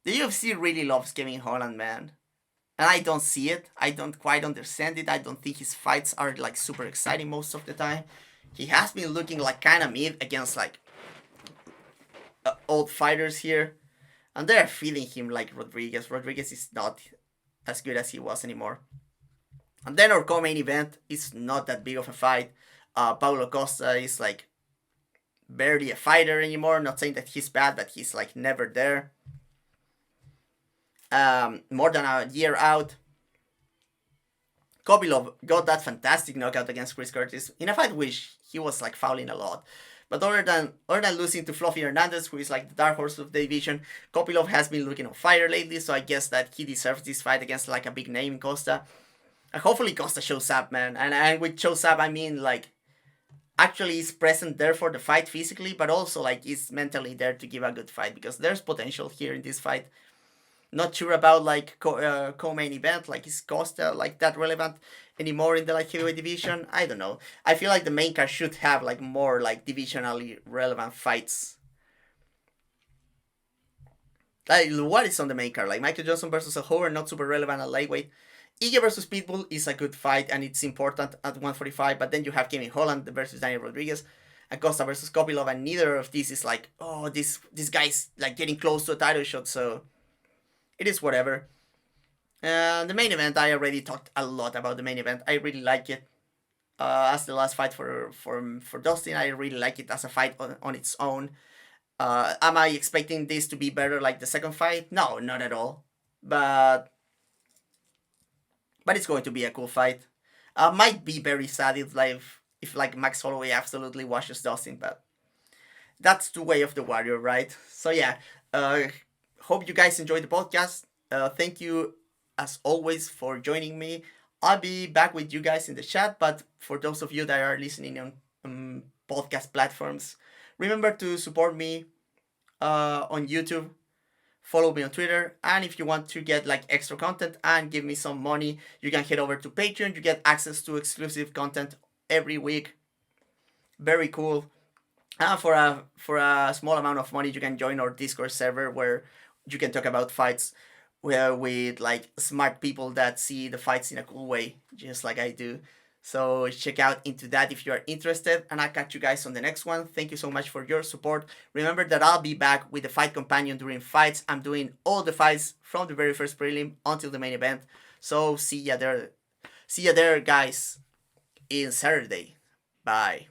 the UFC really loves Kevin Holland, man. And I don't see it. I don't quite understand it. I don't think his fights are like super exciting most of the time. He has been looking like kind of mid against like old fighters here. And they're feeling him like Rodriguez. Rodriguez is not as good as he was anymore. And then our co-main event is not that big of a fight. Paulo Costa is like barely a fighter anymore. Not saying that he's bad, but he's like never there. More than a year out. Kopylov got that fantastic knockout against Chris Curtis in a fight which he was like fouling a lot. But other than losing to Fluffy Hernandez, who is like the dark horse of the division, Kopylov has been looking on fire lately, so I guess that he deserves this fight against like a big name in Costa. And hopefully Costa shows up, man. And with shows up, I mean like actually is present there for the fight physically, but also like is mentally there to give a good fight, because there's potential here in this fight. Not sure about like co-main event, like is Costa like that relevant anymore in the like heavyweight division? I don't know. I feel like the main card should have like more like divisionally relevant fights. Like what is on the main card? Like Michael Johnson versus Zellhuber, not super relevant at lightweight. Ige versus Pitbull is a good fight and it's important at 145, but then you have Kevin Holland versus Daniel Rodriguez, and Costa versus Kopylov, and neither of these is like, oh, this guy's like getting close to a title shot, so it is whatever. The main event, I already talked a lot about the main event. I really like it. As the last fight for Dustin, I really like it as a fight on its own. Am I expecting this to be better like the second fight? No, not at all. But it's going to be a cool fight. Might be very sad if Max Holloway absolutely washes Dustin, but that's the way of the warrior, right? So yeah, hope you guys enjoyed the podcast. Thank you as always for joining me. I'll be back with you guys in the chat, but for those of you that are listening on podcast platforms, remember to support me on YouTube, follow me on Twitter, and if you want to get like extra content and give me some money, you can head over to Patreon. You get access to exclusive content every week. Very cool. And for a small amount of money, you can join our Discord server where you can talk about fights with like smart people that see the fights in a cool way, just like I do. So check out into that if you are interested, and I'll catch you guys on the next one. Thank you so much for your support. Remember that I'll be back with the fight companion during fights. I'm doing all the fights from the very first prelim until the main event. So see ya there guys in Saturday. Bye.